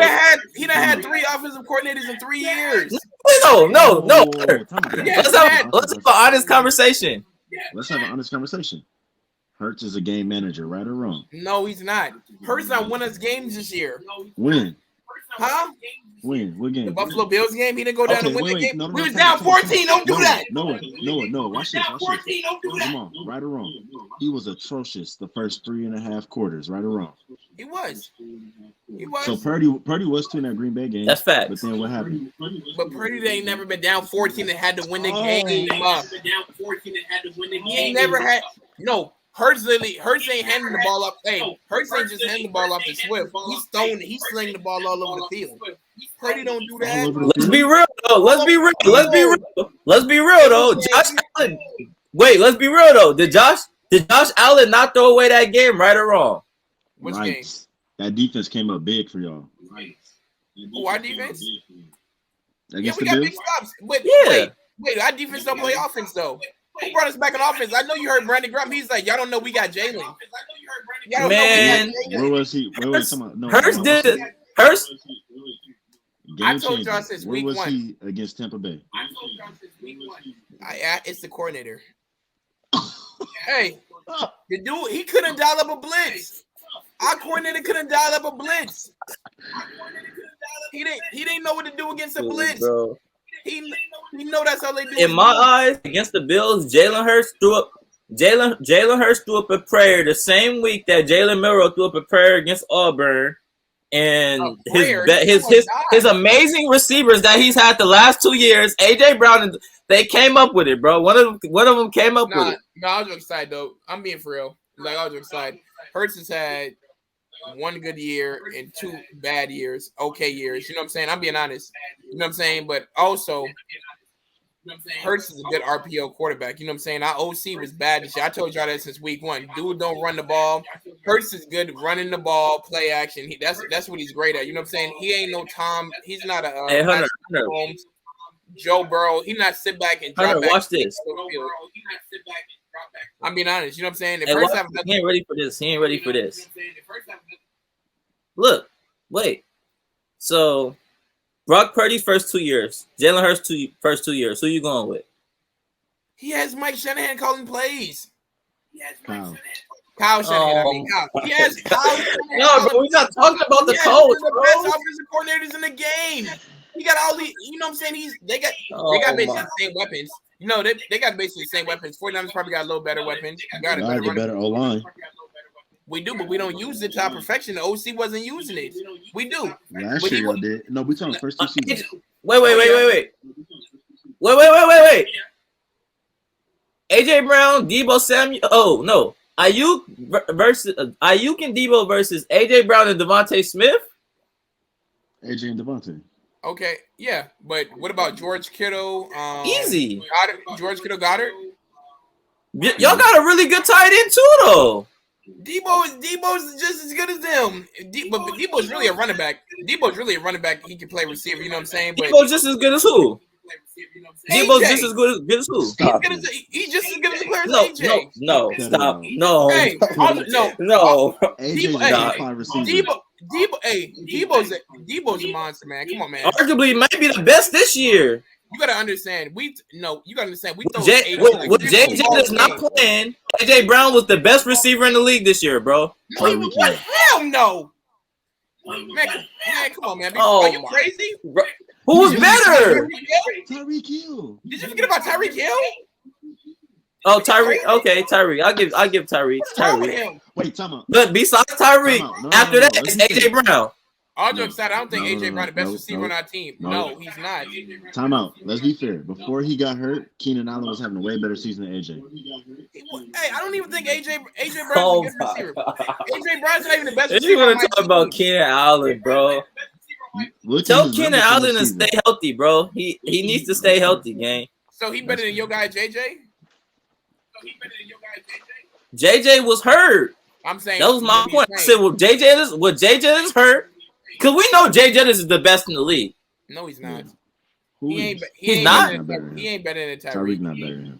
He done had 3 offensive coordinators in 3 years. No. Let's have an honest conversation. Let's have an honest conversation. Hurts is a game manager, right or wrong? No, he's not. Hurts not won us games this year. When? Huh? When? What game? The Buffalo Bills game. He didn't go down to win the game. No, we was down 14. Don't do that. No. Watch this. Come on, right or wrong. He was atrocious the first 3.5 quarters. Right or wrong. He was. So Purdy was to in that Green Bay game. That's facts. But then what happened? But Purdy ain't never been down 14 and had to win the game. He ain't never had. No. Hurts ain't handing the ball up. Hey, Hurts ain't just handing the ball off to Swift. He's throwing it. He's slinging the ball all over the field. Purdy don't do that. Let's be real though. Let's be real though. Josh Allen. Wait, let's be real though. Did Josh Allen not throw away that game, right or wrong? Which game? That defense came up big for y'all. Oh, our defense? Yeah, we got big stops. But wait, our defense don't play offense though. Who brought us back on offense? I know you heard Brandon Graham. He's like, y'all don't know we got Jalen. Man, where was he? Hurst did it. Hurst. I told y'all since week 1. Where was he against Tampa Bay? It's the coordinator. Hey, the dude, he couldn't dial up a blitz. Our coordinator couldn't dial up a blitz. He didn't know what to do against a blitz. Bro. He know that's how they do. In my eyes, against the Bills, Jalen Hurst threw up a prayer the same week that Jalen Milroe threw up a prayer against Auburn, and his amazing receivers that he's had the last 2 years, AJ Brown, they came up with it, bro. One of them came up with it. No, I was excited though. I'm being for real. Like I was excited. Hurts has had 1 good year and 2 bad years, okay years. You know what I'm saying? I'm being honest. You know what I'm saying? But also, Hurts is a good RPO quarterback. You know what I'm saying? Our OC was bad this year. I told y'all that since week 1. Dude don't run the ball. Hurts is good running the ball, play action. That's what he's great at. You know what I'm saying? He ain't no Tom. He's not a Hunter. Joe Burrow. He not sit back and drop back. Watch this. I'm being honest. You know what I'm saying? He ain't ready for this. Look, wait. So, Brock Purdy's first 2 years, Jalen Hurts' first 2 years. Who you going with? He has Mike Shanahan calling plays. Kyle Shanahan. He has Kyle Shanahan. No, but we're not talking about the coach. The best offensive coordinators in the game. He got all these. You know what I'm saying? They got basically the same weapons. You know, they got basically the same weapons. 49ers probably got a little better weapons. Got a better O-line. We do, but we don't use it to our perfection. The OC wasn't using it. We do. Last year y'all did. No, we talking first 2 seasons. Wait. AJ Brown, Debo Samuel. Oh no, Ayuk and Debo versus AJ Brown and Devontae Smith. AJ and Devontae. Okay, yeah, but what about George Kittle? Easy. George Kittle, Goddard. Y'all got a really good tight end too, though. Debo's just as good as them. But Debo's really a running back. He can play receiver. You know what I'm saying? But Debo's just as good as who? Debo's just as good as who? He's just as good as a player as AJ. No, stop. No. Hey, no. Debo's a monster, man. Come on, man. Arguably, might be the best this year. You gotta understand. We throw with JJ is not playing. AJ Brown was the best receiver in the league this year, bro. What? Hell no. Man, come on, man. Are you crazy? Who was better? Tyreek Hill. Did you forget about Tyreek Hill? Oh, Tyreek. Okay, Tyreek. I'll give Tyreek. Wait, time out. But besides Tyreek, after that, it's AJ Brown. All jokes aside, I don't think AJ Brown the best receiver on our team. No, he's not. Time out. Let's be fair. Before he got hurt, Keenan Allen was having a way better season than AJ. Hey, I don't even think AJ Brown's a good receiver. AJ Brown's not even the best receiver. You want to talk about Keenan Allen, bro? Tell Keenan Allen to stay healthy, bro. He needs to stay healthy, gang. So he better than your guy JJ? JJ was hurt. I'm saying that was my point. I said, JJ is hurt. Because we know Jay Jettis is the best in the league. No, he's not. He's not. He ain't better than Tyreek. Tyreek not better than him.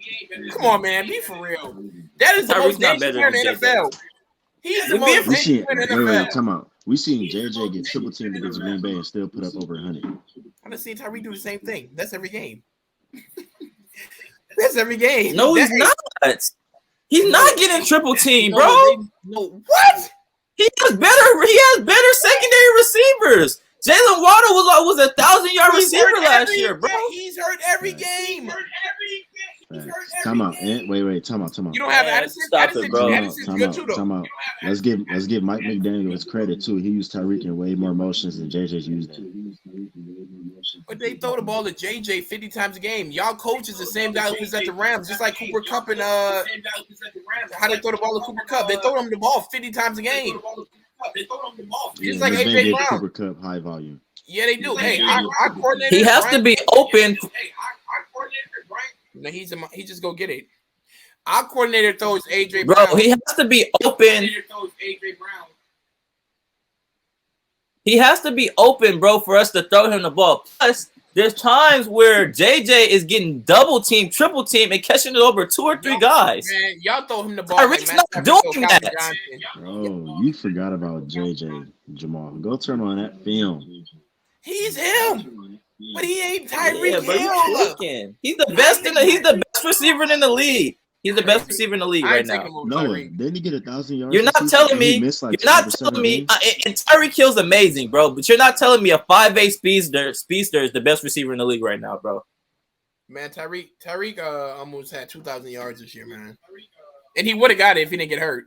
Come on, man. Be for real. That is the most dangerous player in the NFL. He's the most dangerous player in the NFL. Wait, time out. We seen JJ get triple teamed against Green Bay and still put up over 100. I'm just seeing Tyreek do the same thing. That's every game. That's every game. No, he's not. He's not getting triple team, bro. No, what? He has better secondary receivers. Jalen Waddle was a 1,000-yard receiver last year, bro. He's hurt every game. Time out. Wait. Time out. You don't have Addison. Stop it, bro. Addison's good too, though. Time out. Let's give Mike McDaniel his credit too. He used Tyreek in way more motions than JJ's used him. But they throw the ball to JJ 50 times a game. Y'all coach is the same guy who was at the Rams, just like Cooper Kupp and how they throw the ball to Cooper Kupp. They throw him the ball 50 times a game. It's like AJ Brown. Cooper Kupp high volume. Yeah, they do. Hey, our coordinator. He has to be open. No, he just go get it. Our coordinator throws AJ Brown. Bro, he has to be open. He has to be open, bro, for us to throw him the ball. Plus, there's times where JJ is getting double team, triple team, and catching it over 2 or 3 guys. Man, y'all throw him the ball. Tyreek's not doing that. Bro, you forgot about JJ, Jamal. Go turn on that film. He's him, but he ain't Tyreek Hill. He's the best he's the best receiver in the league. He's the best receiver in the league right now. No, didn't he get 1,000 yards? You're not telling me. You're not telling me. And Tyreek Hill's amazing, bro. But you're not telling me a 5'8" speedster is the best receiver in the league right now, bro. Man, Tyreek almost had 2,000 yards this year, man. And he would have got it if he didn't get hurt.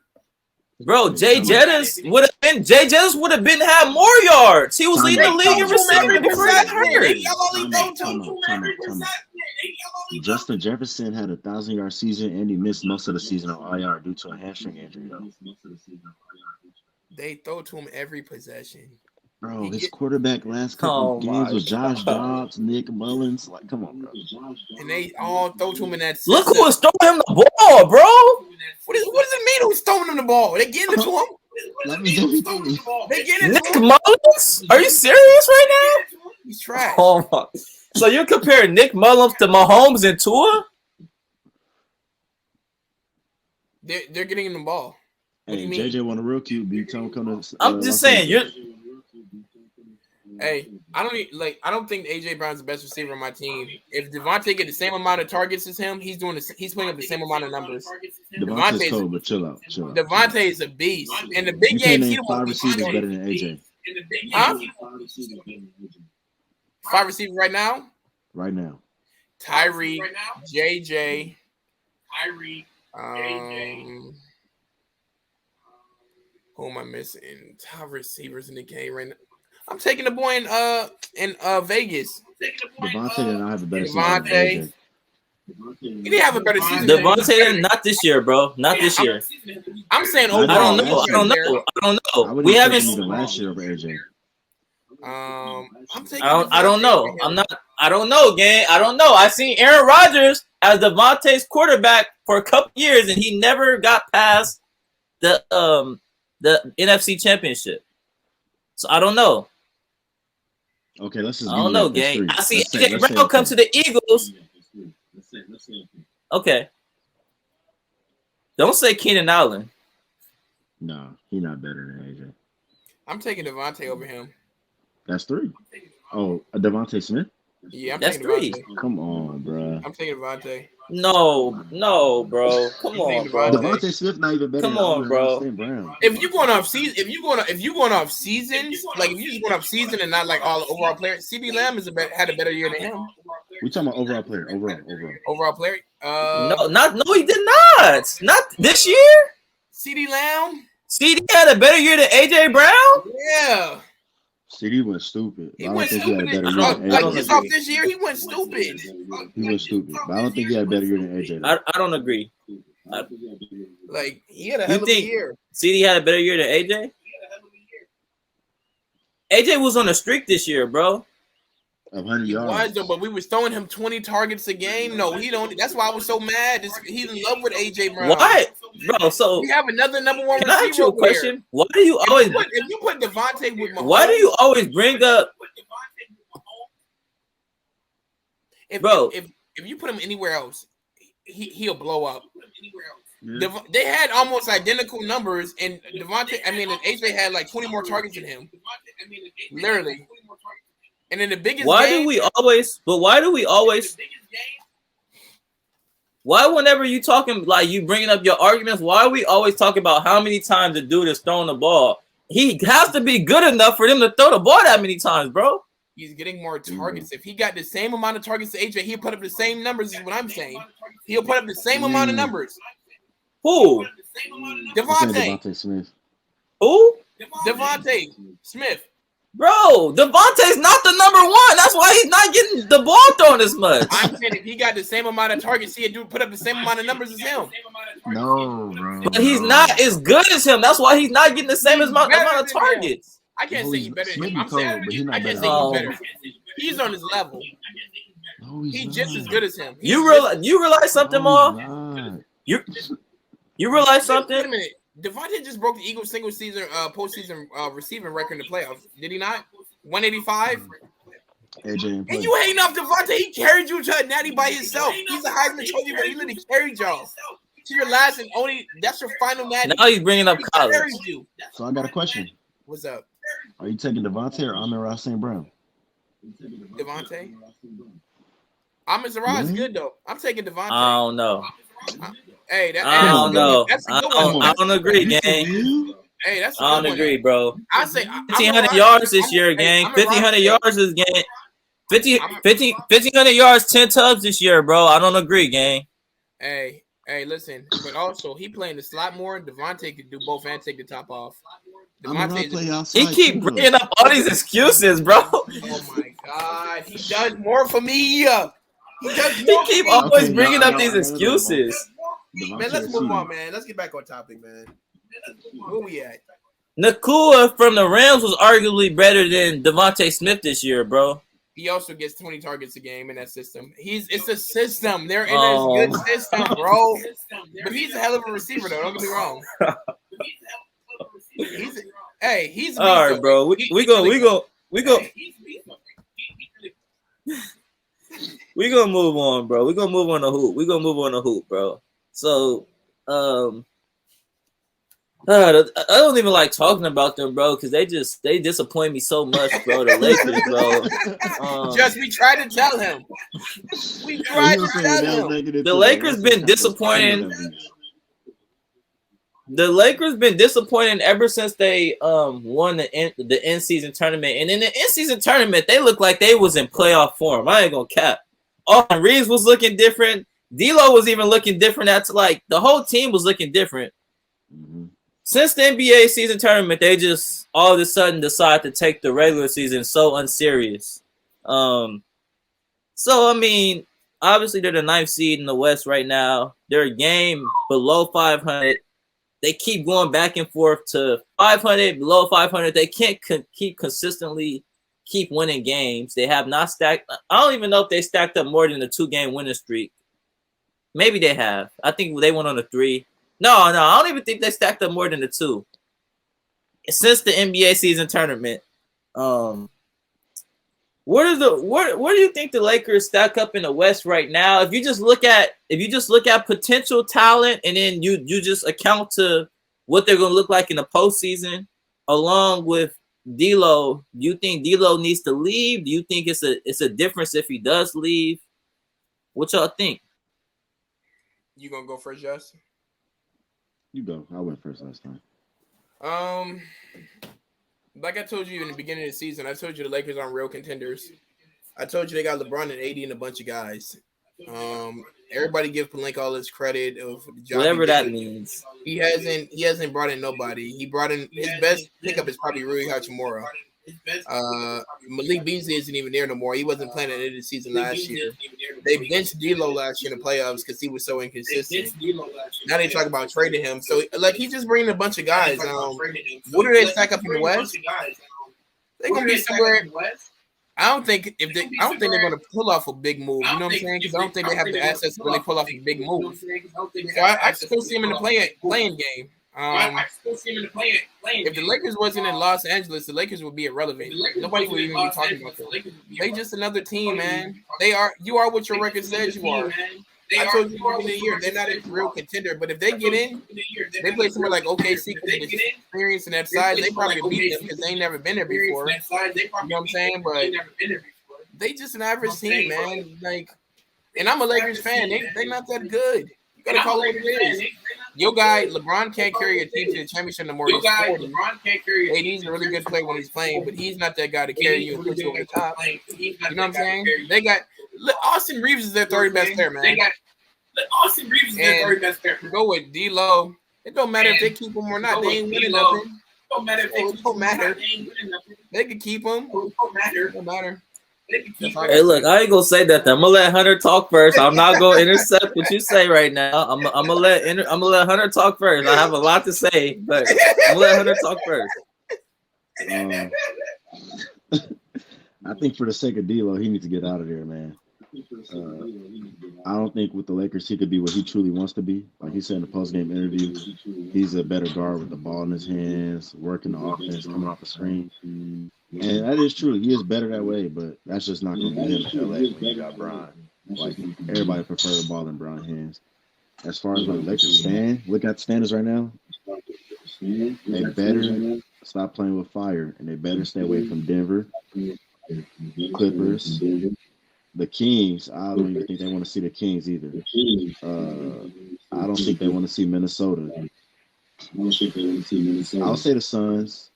Bro, Jay Jettis would have been had more yards. He was leading the league in receiving before he got hurt. Justin Jefferson had 1,000-yard season, and he missed most of the season on IR due to a hamstring injury. They throw to him every possession. Bro, his quarterback last couple games was Josh Dobbs, Nick Mullins. Like, come on, bro. And they all throw to him in that. Look who was throwing him the ball, bro. What does it mean who's throwing him the ball? They getting it to him. They getting it Nick Mullins? Are you serious right now? He's trash. Oh my. So you're comparing Nick Mullins to Mahomes and Tua? They're getting him the ball. Hey, JJ won a real QB. Tell him come to. I'm just saying you're. Hey, I don't think AJ Brown's the best receiver on my team. If Devontae get the same amount of targets as him, he's putting up the same amount of numbers. Devontae's cold, but chill out. Devontae is a beast. In the big games, he don't 5 receivers better than AJ. Huh? 5 receivers right now? Right now. Tyreek, JJ. Who am I missing? Top receivers in the game right now. I'm taking the boy in Vegas. Devontae did not have a better season. He didn't have a better season. Devontae, not this year, bro. Not this year. I'm saying overall. I don't know. We haven't seen last year over AJ. I don't know. I don't know, gang. I don't know. I seen Aaron Rodgers as Devontae's quarterback for a couple years, and he never got past the NFC Championship. So I don't know. Okay, let's just. I don't know, gang. I see AJ Brown come to the Eagles. Okay. Don't say Keenan Allen. No, he's not better than AJ. I'm taking Devontae over him. That's 3. Oh, Devontae Smith? Yeah, I'm That's taking 3. Devontae. Come on, bro. I'm taking Devontae. No, bro. Come on, bro. Devontae Smith not even better. Come on, bro. If you going off season, if you going off seasons, like if you just going off season and not like all overall players, CB Lamb had a better year than him. We talking about overall player. Overall player. No, he did not. Not this year. CD Lamb. CD had a better year than AJ Brown. Yeah. CD went stupid. He went stupid. Off this year, he went stupid. He went stupid. But I don't think he had a better year than AJ. I don't agree. Like he had a hell of a year. CD had a better year than AJ. AJ was on a streak this year, bro. 100 yards. But we was throwing him 20 targets a game. No, he don't. That's why I was so mad. He's in love with AJ Brown. What, bro? So we have another number 1 receiver. Can I ask you a question? Why do you always? If you put Devontae with Mahomes, why do you always bring up? Bro, if you put him anywhere else, he'll blow up. Yeah. They had almost identical numbers, and and AJ had like 20 more targets than him. Literally. And in the biggest why game, do we always? Why whenever you talking like you bringing up your arguments? Why are we always talking about how many times the dude is throwing the ball? he has to be good enough for them to throw the ball that many times, bro. He's getting more targets. If he got the same amount of targets to AJ, he'll put up the same numbers. Is what I'm saying. He'll put up the same amount of numbers. Who? Devontae Smith. Who? Devontae Smith. Bro, Devontae's not the number one. That's why he's not getting the ball thrown as much. I'm saying if he got the same amount of targets, he'd put up the same amount of numbers as him. No, bro. But he's not as good as him. That's why he's not getting the same amount of targets. I can't say he's better than him. I'm saying I can't say he's better. He's on his level. No, he's just as good as him. You realize something, more? You realize something? Wait a minute. Devontae just broke the Eagles single season postseason receiving record in the playoffs. Did he not? 185. And you hating off Devontae? He carried you to a natty by himself. He's a Heisman Trophy, but he literally carried y'all to your last and only. That's your final natty. Now he's bringing up college. So I got a question. What's up? Are you taking Devontae or Amon-Ra St. Brown? Devontae. Amon-Ra is good though. I'm taking Devontae. I don't know. Hey, I don't know. I don't agree, gang. Hey, that's. I don't agree, bro. I say 1,500 yards this year, gang. 1,500 yards is gang. 1,500 yards, 10 tubs this year, bro. I don't agree, gang. Hey, listen. But also, he playing the slot more. Devontae could do both and take the top off. He keep bringing up all these excuses, bro. Oh my God, he does more for me. He keep always bringing up these excuses. Man, let's move on, man. Let's get back on topic, man. Where we at? Nakua from the Rams was arguably better than Devontae Smith this year, bro. He also gets 20 targets a game in that system. It's a system. They're in a good system, bro. But he's a hell of a receiver, though. Don't get me wrong. He's all right, bro. We gonna move on, bro. We gonna move on the hoop, bro. So, I don't even like talking about them, bro, because they disappoint me so much, bro. The Lakers, bro. We tried to tell him. The Lakers been disappointing. The Lakers been disappointing ever since they won the end season tournament, and in the end season tournament, they looked like they was in playoff form. I ain't gonna cap. Austin Reeves was looking different. D'Lo was even looking different. That's like the whole team was looking different. Mm-hmm. Since the NBA season tournament, they just all of a sudden decide to take the regular season so unserious. So I mean, obviously they're the 9th seed in the West right now. They're a game below 500. They keep going back and forth to 500, below 500. They can't keep consistently keep winning games. They have not stacked. I don't even know if they stacked up more than a 2-game winning streak. Maybe they have. I think they went on a 3. No, I don't even think they stacked up more than a 2. Since the NBA season tournament. Where do you think the Lakers stack up in the West right now? If you just look at potential talent and then you just account to what they're gonna look like in the postseason, along with D'Lo, do you think D'Lo needs to leave? Do you think it's a difference if he does leave? What y'all think? You gonna go first, Justin? You go. I went first last time. Like I told you in the beginning of the season, I told you the Lakers aren't real contenders. I told you they got LeBron and AD and a bunch of guys. Everybody give Pelinka all his credit of the job. Whatever that means. He hasn't brought in nobody. He brought in his best pickup is probably Rui Hachimura. Malik Beasley isn't even there no more. He wasn't playing at the end of the season last year. They benched D'Lo last year in the playoffs because he was so inconsistent. Now they talk about trading him. So like he's just bringing a bunch of guys. What do they stack up in the West? They're gonna be somewhere. I don't think they're gonna pull off a big move. You know what I'm saying? Because I don't think they have the assets to really pull off a big move. So I still see him in the playing game. If the Lakers wasn't in Los Angeles, the Lakers would be irrelevant. Nobody would even be talking about them. They just another team, man. You are what your record says you are. I told you in the year they're not a real contender, but if they get in, they play somewhere like OKC with experience in that side. They probably beat them because they ain't never been there before. You know what I'm saying? But they just an average team, man. Like, and I'm a Lakers fan. They not that good. You gotta call it what it is. Your guy LeBron can't carry a team to the championship no more. Your guy LeBron can't carry. AD's a really good player when he's playing, but he's not that guy to carry you and put you over the top. You know what I'm saying? They got Austin Reeves is their third best player, man. They got Austin Reeves is their third best player. Go with D-Lo. It don't matter if they keep him or not. They ain't winning nothing. Don't matter if they don't matter. They can keep him. Don't matter. Hey, look, I ain't gonna say that. I'm gonna let Hunter talk first. I'm not gonna intercept what you say right now. I'm gonna let Hunter talk first. I have a lot to say, but I'm gonna let Hunter talk first. I think for the sake of D'Lo, he needs to get out of there, man. I don't think with the Lakers he could be what he truly wants to be. Like he said in the post-game interview, he's a better guard with the ball in his hands, working the offense, coming off the screen. And that is true. He is better that way, but that's just not going to be him in LA when you got Bron. Like, everybody prefers the ball in Bron's hands. As far as like Lakers stand, look at the standards right now. They better stop playing with fire, and they better stay away from Denver, Clippers, the Kings. I don't even think they want to see the Kings either. I don't think they want to see Minnesota. I'll say the Suns.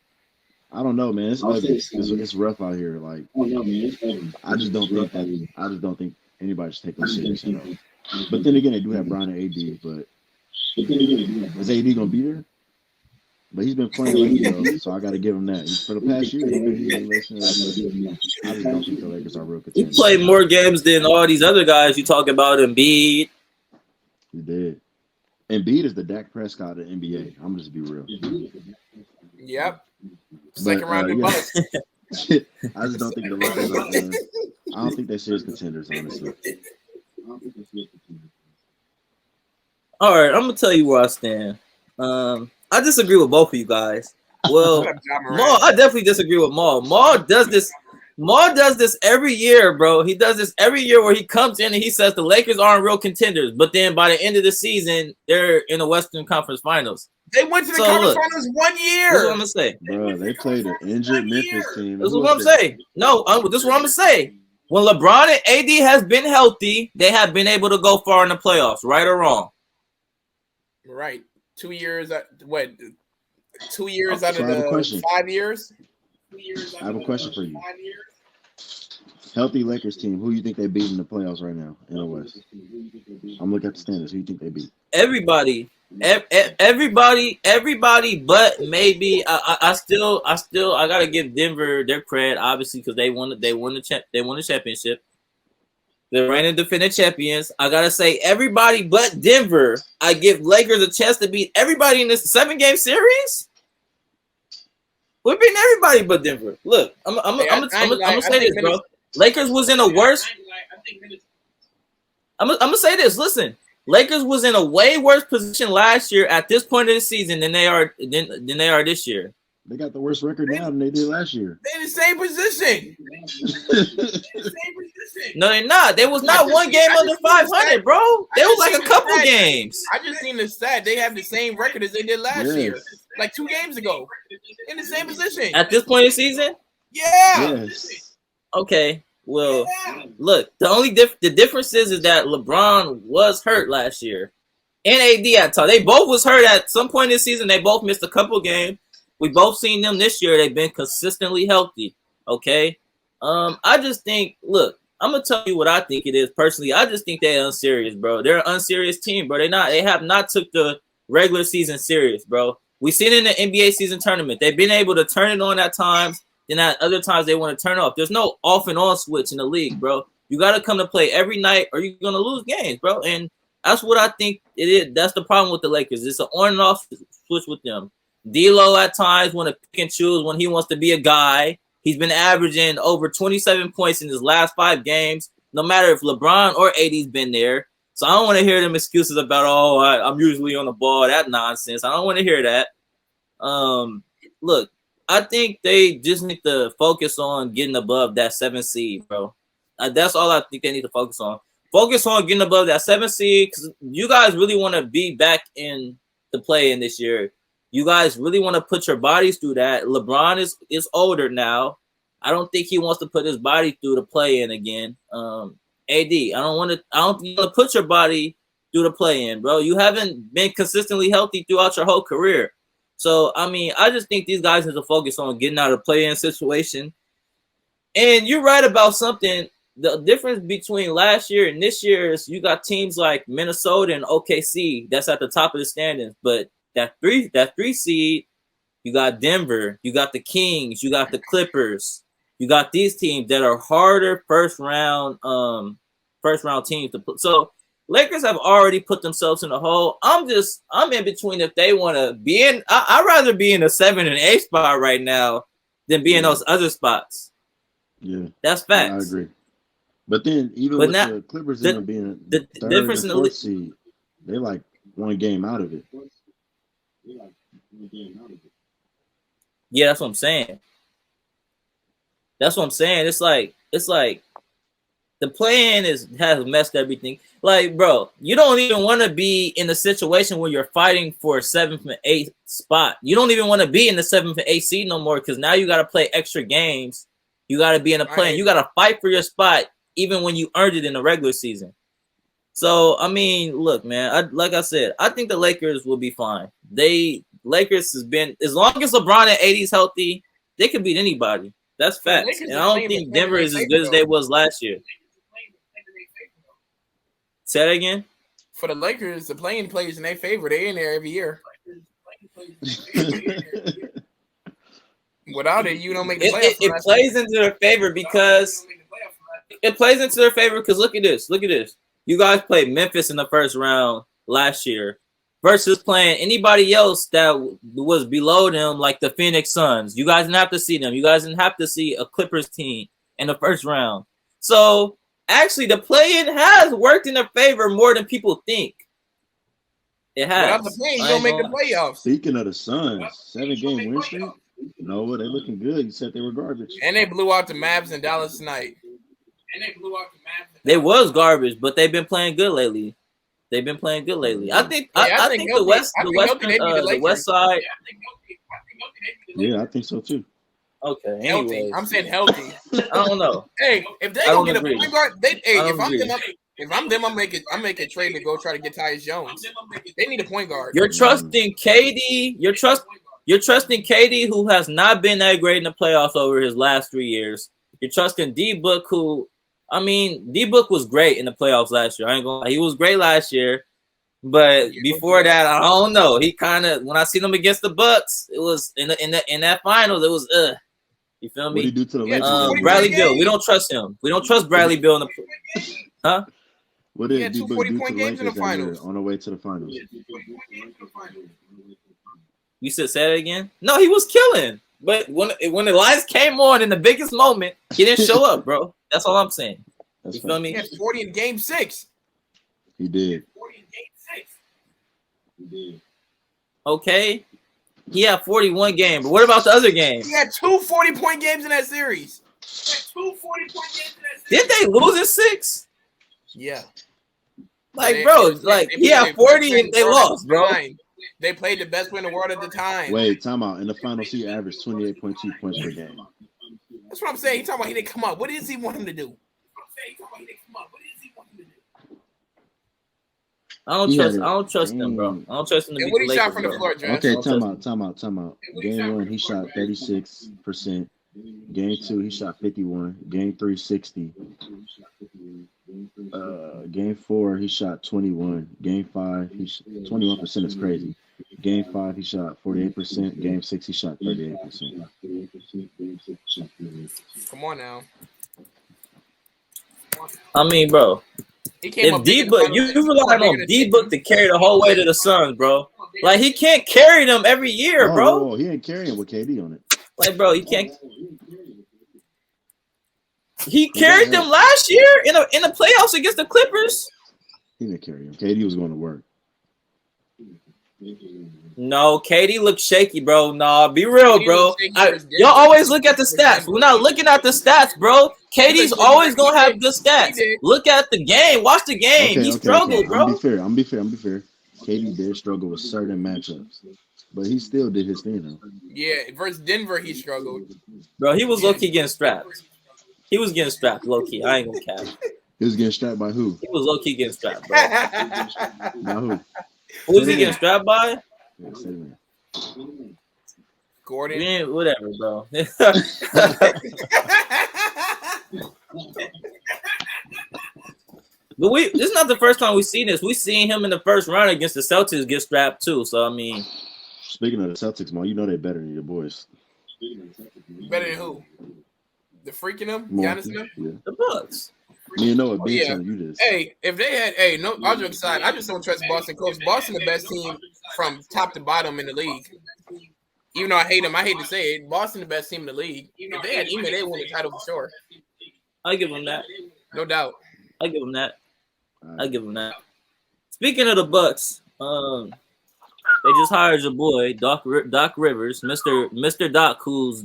I don't know, man. It's ugly. It's rough out here. Like, I just don't think anybody should take them serious. You know? But then again, they do have Bron and AD. But is AD gonna be there? But he's been playing lately, though, so I got to give him that. For the past year, he's been listening. I just don't think the Lakers are real contenders. He played more games than all these other guys you talk about. Embiid. He did. Embiid is the Dak Prescott of the NBA. I'm just be real. Yep. Second round of bust. I just don't think the Lakers are. I don't think they're serious contenders, honestly. All right, I'm gonna tell you where I stand. I disagree with both of you guys. Well, Maul, I definitely disagree with Maul. Maul does this every year, bro. He does this every year where he comes in and he says the Lakers aren't real contenders, but then by the end of the season, they're in the Western Conference Finals. They went to the conference finals 1 year. This is what I'm gonna say. Bro, they played an injured Memphis team. This is what I'm saying. No, this is what I'm gonna say. When LeBron and AD has been healthy, they have been able to go far in the playoffs, right or wrong? Right. 2 years. What? 2 years out of the 5 years. I have a question for you. Healthy Lakers team. Who you think they beat in the playoffs right now in the West? I'm looking at the standings. Who you think they beat? Everybody, but maybe I still gotta give Denver their credit, obviously, because they won the championship. The reigning defending champions. I gotta say everybody but Denver. I give Lakers a chance to beat everybody in this 7-game series. We're beating everybody but Denver. Look, I'm gonna say this, bro. Lakers was in a worse. I'm gonna say this. Listen, Lakers was in a way worse position last year at this point of the season than they are this year. They got the worst record now than they did last year. They're in the same position. No, they're not. They was not one game under 500, bro. They was like a couple games. I just seen the stat. They have the same record as they did last year, like 2 games ago. In the same position at this point of the season. Yeah. Yes. Okay. Well, look. The only the difference is that LeBron was hurt last year, and AD at time. They both was hurt at some point in the season. They both missed a couple games. We both seen them this year. They've been consistently healthy. Okay. I just think, look, I'm gonna tell you what I think it is personally. I just think they're unserious, bro. They're an unserious team, bro. They have not took the regular season serious, bro. We seen in the NBA season tournament. They've been able to turn it on at times, then at other times they want to turn off. There's no off and on switch in the league, bro. You gotta come to play every night or you're gonna lose games, bro. And that's what I think it is. That's the problem with the Lakers. It's an on and off switch with them. D'Lo at times want to pick and choose when he wants to be a guy. He's been averaging over 27 points in his last 5 games, no matter if LeBron or AD's been there. So I don't want to hear them excuses about, I'm usually on the ball. That nonsense. I don't want to hear that. Look, I think they just need to focus on getting above that 7 seed, bro. That's all I think they need to focus on. Focus on getting above that 7 seed because you guys really want to be back in the play-in this year. You guys really want to put your bodies through that. LeBron is older now. I don't think he wants to put his body through the play-in again. AD, I don't think you want to put your body through the play-in, bro. You haven't been consistently healthy throughout your whole career. So, I mean, I just think these guys need to focus on getting out of the play-in situation. And you're right about something. The difference between last year and this year is you got teams like Minnesota and OKC that's at the top of the standings. But that three seed, you got Denver, you got the Kings, you got the Clippers, you got these teams that are harder first round teams to put. So Lakers have already put themselves in a hole. I'm in between if they want to be in. I'd rather be in the 7 and 8 spot right now than be in those other spots. Yeah, that's facts. I agree. But then even with the Clippers end up being the third difference and fourth seed, they like one game out of it. Yeah, that's what I'm saying. It's like the play-in has messed everything. Like, bro, you don't even want to be in a situation where you're fighting for a 7th and 8th spot. You don't even want to be in the 7th and 8th seed no more because now you got to play extra games. You got to be in a play-in. You got to fight for your spot even when you earned it in the regular season. So, I mean, look, man, like I said, I think the Lakers will be fine. Lakers has been, as long as LeBron and AD is healthy, they can beat anybody. That's facts. And I don't think Denver is as good as they was last year. Say that again? For the Lakers, the playing plays in their favor. They're in there every year. Without it, you don't make the playoffs. It plays into their favor because look at this. You guys played Memphis in the first round last year versus playing anybody else that was below them, like the Phoenix Suns. You guys didn't have to see them. You guys didn't have to see a Clippers team in the first round. So actually, the play-in has worked in their favor more than people think. It has. Without the play-in, you don't make the playoffs. Speaking of the Suns, 7-game win streak. No, they looking good. You said they were garbage. And they blew out the Mavs in Dallas tonight. They was garbage, but they've been playing good lately. I think the West Side. Yeah, I think so too. Okay, healthy. I'm saying healthy. I don't know. Hey, if they don't get a point guard, if I'm them, I'm making a trade to go try to get Tyus Jones. They need a point guard. You're trusting KD. You're trusting KD, who has not been that great in the playoffs over his last 3 years. You're trusting D-Book, D-Book was great in the playoffs last year. I ain't gonna lie. He was great last year. But before that, I don't know. He kind of, when I seen him against the Bucks, it was in that finals, it was You feel me? What did he do to the Lakers? Bradley Beal. We don't trust him. We don't trust Bradley Beal in the huh? What did D-Book do to the Lakers on the way to the finals? You said say that again? No, he was killing. But when the lights came on in the biggest moment, he didn't show up, bro. That's all I'm saying. You feel me? He had 40 in game 6. He did. 40 in game 6. He did. Okay. He had 41 games. But what about the other games? He had 2 40-point games in that series. Didn't they lose in 6? Yeah. Like, bro, he had 40 and they lost, bro. They played the best player in the world at the time. Wait, time out. In the finals, he averaged 28.2 points per game. That's what I'm saying. He's talking about he didn't come up. What does he want him to do? I don't trust him, bro. I don't trust him to beat the Lakers. Shot from the floor, okay, time out. Game 1, he shot 36%. Game 2, he shot 51. Game 3, 60. Game 4, he shot 21. Game 5, 21% is crazy. Game 5, he shot 48%. Game 6, he shot 38%. Come on now. I mean, bro. If D-Book, you rely on D-Book to carry the whole way to the Suns, bro. Like, he can't carry them every year, bro. No, he ain't carrying with KD on it. Like, bro, he can't. He carried them last year in the playoffs against the Clippers. He didn't carry him. KD was going to work. No, KD looked shaky, bro. Nah, be real, bro. Y'all always look at the stats. We're not looking at the stats, bro. KD's always gonna have good stats. Look at the game. Watch the game. He struggled, bro. I'm be fair. KD did struggle with certain matchups, but he still did his thing, though. Yeah, versus Denver, he struggled. Bro, he was low-key getting strapped. He was getting strapped, low-key. I ain't gonna cap. He was getting strapped by who? He was low key getting strapped, bro. By who? Who was he getting strapped by? Yeah, say that. Gordon. Yeah, whatever, bro. But this is not the first time we've seen this. We've seen him in the first round against the Celtics get strapped too. So I mean, speaking of the Celtics, man, you know they're better than your boys. Better than who? The freaking them? Giannis and them? Yeah. the Bucks. Me and Noah been telling you this. Hey, if they had, no, all jokes aside, I just don't trust Boston coach. Boston the best team from top to bottom in the league. Even though I hate them, I hate to say it. Boston the best team in the league. If they had Ime, they won the title for sure. I give them that. No doubt. I give them that. I give them that. Speaking of the Bucks, they just hired your boy Doc Rivers, Mr. Doc, who's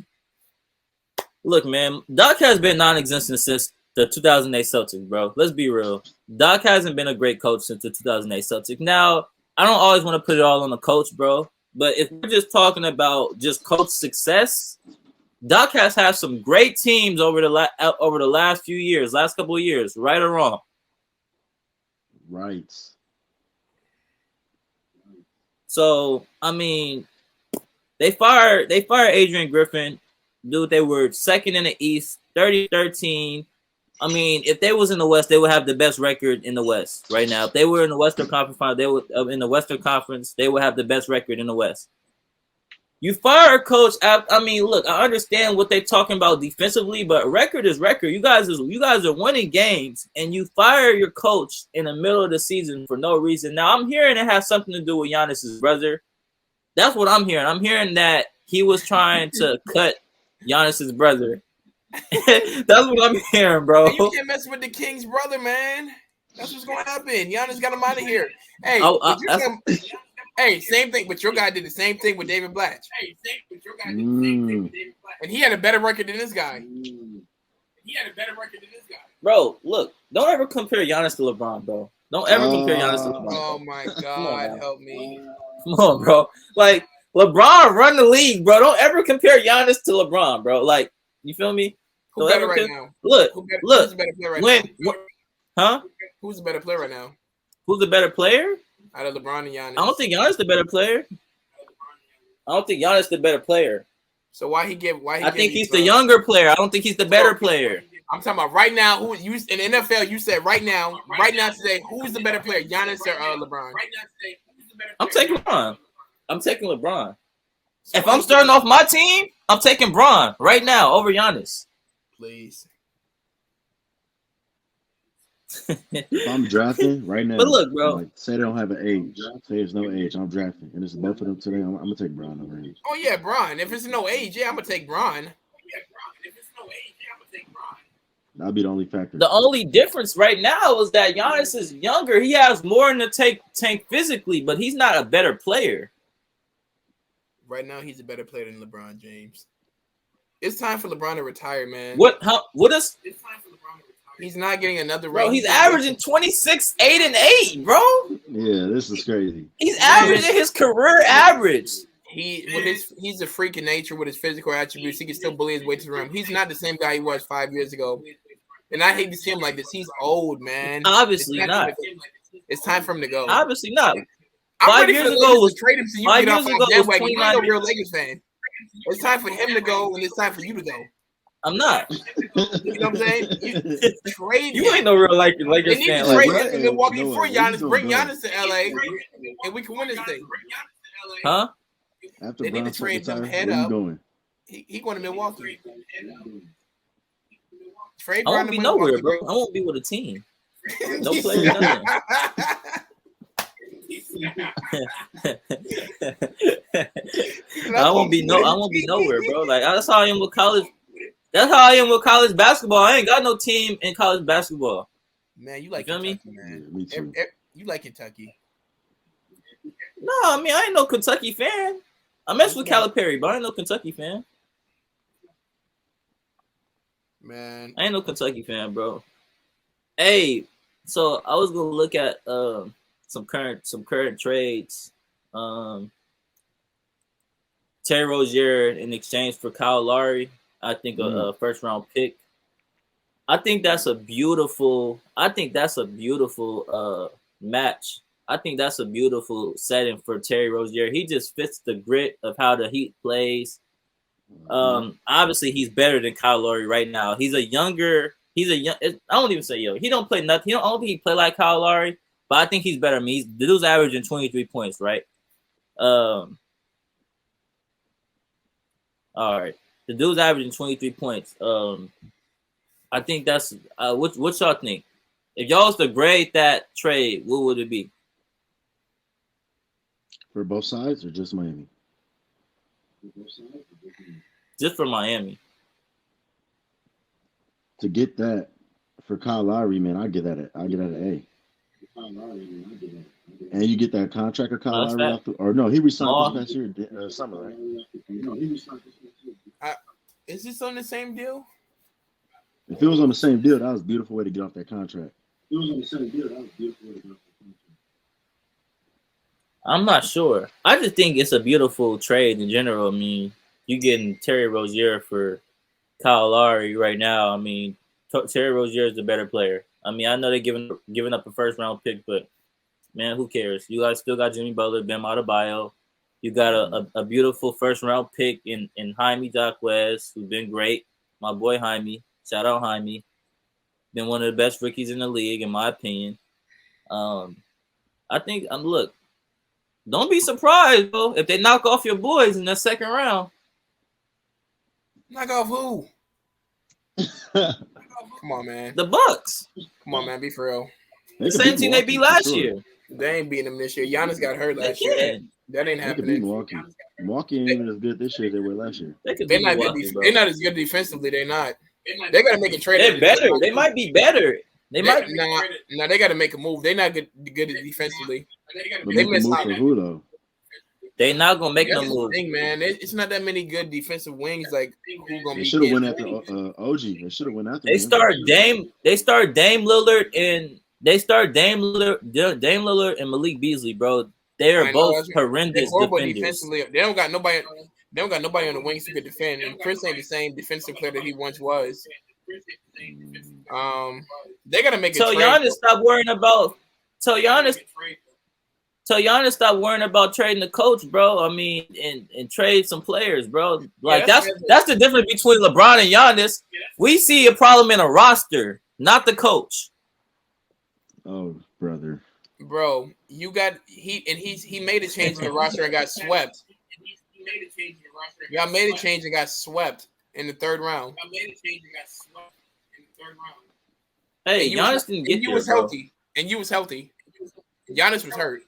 look, man. Doc has been non-existent since the 2008 Celtics, bro. Let's be real. Doc hasn't been a great coach since the 2008 Celtics. Now, I don't always want to put it all on the coach, bro. But if we're just talking about just coach success, Doc has had some great teams over the last few years, last couple of years, right or wrong. Right. So, I mean, they fired Adrian Griffin. Dude, they were second in the East, 30-13. I mean, if they was in the West, they would have the best record in the West right now. If they were in the Western Conference Final, they would in the Western Conference, they would have the best record in the West. You fire a coach. I mean, look, I understand what they're talking about defensively, but record is record. You guys are winning games, and you fire your coach in the middle of the season for no reason. Now, I'm hearing it has something to do with Giannis's brother. That's what I'm hearing. I'm hearing that he was trying to cut Giannis's brother. That's what I'm hearing, bro. Hey, you can't mess with the King's brother, man. That's what's going to happen. Giannis got him out of here. Hey, hey, same thing, but your guy did the same thing with David Blatch. And he had a better record than this guy. Bro, look, don't ever compare Giannis to LeBron, bro. Don't ever compare Giannis to LeBron. Oh, my God, help me. Come on, bro. Like, LeBron run the league, bro. Don't ever compare Giannis to LeBron, bro. Like, you feel me? Who's better right now? Look. Who's the better player right now? Huh? Who's the better player right now? Who's the better player? Out of LeBron and Giannis. I don't think Giannis the better player. So why he give? I think he's the younger player. I don't think he's the better player. I'm talking about right now. Who you in the NFL? You said right now today. Who's the better player, Giannis or LeBron? I'm taking LeBron. So if I'm starting off my team, I'm taking Bron right now over Giannis. Please. If I'm drafting right now, but look, bro. Like, say they don't have an age. Say there's no age. I'm drafting, and it's both of them today. I'm gonna take Bron over him. Oh yeah, Bron. If it's no age, yeah, I'm gonna take Bron. That'll be the only factor. The only difference right now is that Giannis is younger. He has more in the tank physically, but he's not a better player. Right now, he's a better player than LeBron James. It's time for LeBron to retire, man. What is? It's time for LeBron to retire. He's not getting another ring. Bro, he's averaging averaging 26, 8, and 8, bro. Yeah, this is crazy. He's averaging his career average. He's a freak in nature with his physical attributes. He can still bully his way to the rim. He's not the same guy he was 5 years ago. And I hate to see him like this. He's old, man. Obviously not. It's time for him to go. Obviously not. I'm 5 ready years for the ago Lakers was to trade him so you 5 get years off ago on that was wagon. You're 29 not a real Lakers fan. It's time for him to go, and it's time for you to go. I'm not. You know what I'm saying? You ain't no real Lakers fan. They need to trade him to Milwaukee for Giannis. Bring Giannis to LA, and we can win this thing. Huh? After they need to trade them head up. He going to Milwaukee. I won't be nowhere, bro. I won't be with a team. No players, nothing. I won't be nowhere, bro. Like that's how I am with college. That's how I am with college basketball. I ain't got no team in college basketball. Man, you like Kentucky, man. Yeah, me too. You like Kentucky. No, I mean I ain't no Kentucky fan. I mess with Calipari, but I ain't no Kentucky fan. Man, I ain't no Kentucky fan, bro. Hey, so I was gonna look at some current trades. Terry Rozier in exchange for Kyle Lowry. I think a first round pick. I think that's a beautiful. I think that's a beautiful match. I think that's a beautiful setting for Terry Rozier. He just fits the grit of how the Heat plays. Obviously, he's better than Kyle Lowry right now. He's a younger. He's a young. I don't even say young. He don't play nothing. I don't think he play like Kyle Lowry, but I think he's better than me. The dude's averaging 23 points, right? All right. The dude's averaging 23 points. I think that's what y'all think. If y'all was to grade that trade, what would it be? For both sides or just Miami? Just for Miami. To get that for Kyle Lowry, man, I get that an A. And you get that contract of Kyle Lowry off or no, he resigned this past year, summer, right? Is this on the same deal? If it was on the same deal, that was a beautiful way to get off that contract. I'm not sure. I just think it's a beautiful trade in general. I mean, you getting Terry Rozier for Kyle Lowry right now. I mean, Terry Rozier is the better player. I mean, I know they're giving up a first round pick, but man, who cares? You guys still got Jimmy Butler, Bam Adebayo. You got a beautiful first round pick in Jaime Jaquez, who's been great. My boy Jaime. Shout out Jaime. Been one of the best rookies in the league, in my opinion. I think look, don't be surprised, bro, if they knock off your boys in the second round. Knock off who? Come on, man. The Bucks. Come on, man. Be for real. The same team they beat last year. They ain't beating them this year. Giannis got hurt last year. That ain't happening. Milwaukee ain't even as good this year as they were last year. They're not good. They're not as good defensively. They're not. They got to make a trade. They're better. They might be better. They might. No, they got to make a move. They're not good defensively. They make a move for who though? They not gonna make no move. Thing, man. It's not that many good defensive wings. Like who gonna they should have went after OG. They should have went after. They start Dame Lillard and Dame Lillard and Malik Beasley, bro. They are both horrendous defenders. Defensively. They don't got nobody. They don't got nobody on the wings who could defend. And Chris ain't the same defensive player that he once was. They gotta make a trade. Giannis stop worrying about. Giannis stop worrying about trading the coach, bro. I mean, and trade some players, bro. Like that's the difference between LeBron and Giannis. We see a problem in a roster, not the coach. Oh, brother. Bro, you got he made a change in the roster and got swept. Y'all made a change and got swept in the third round. Hey, Giannis didn't get there, you was healthy. And you was healthy. Giannis was hurt.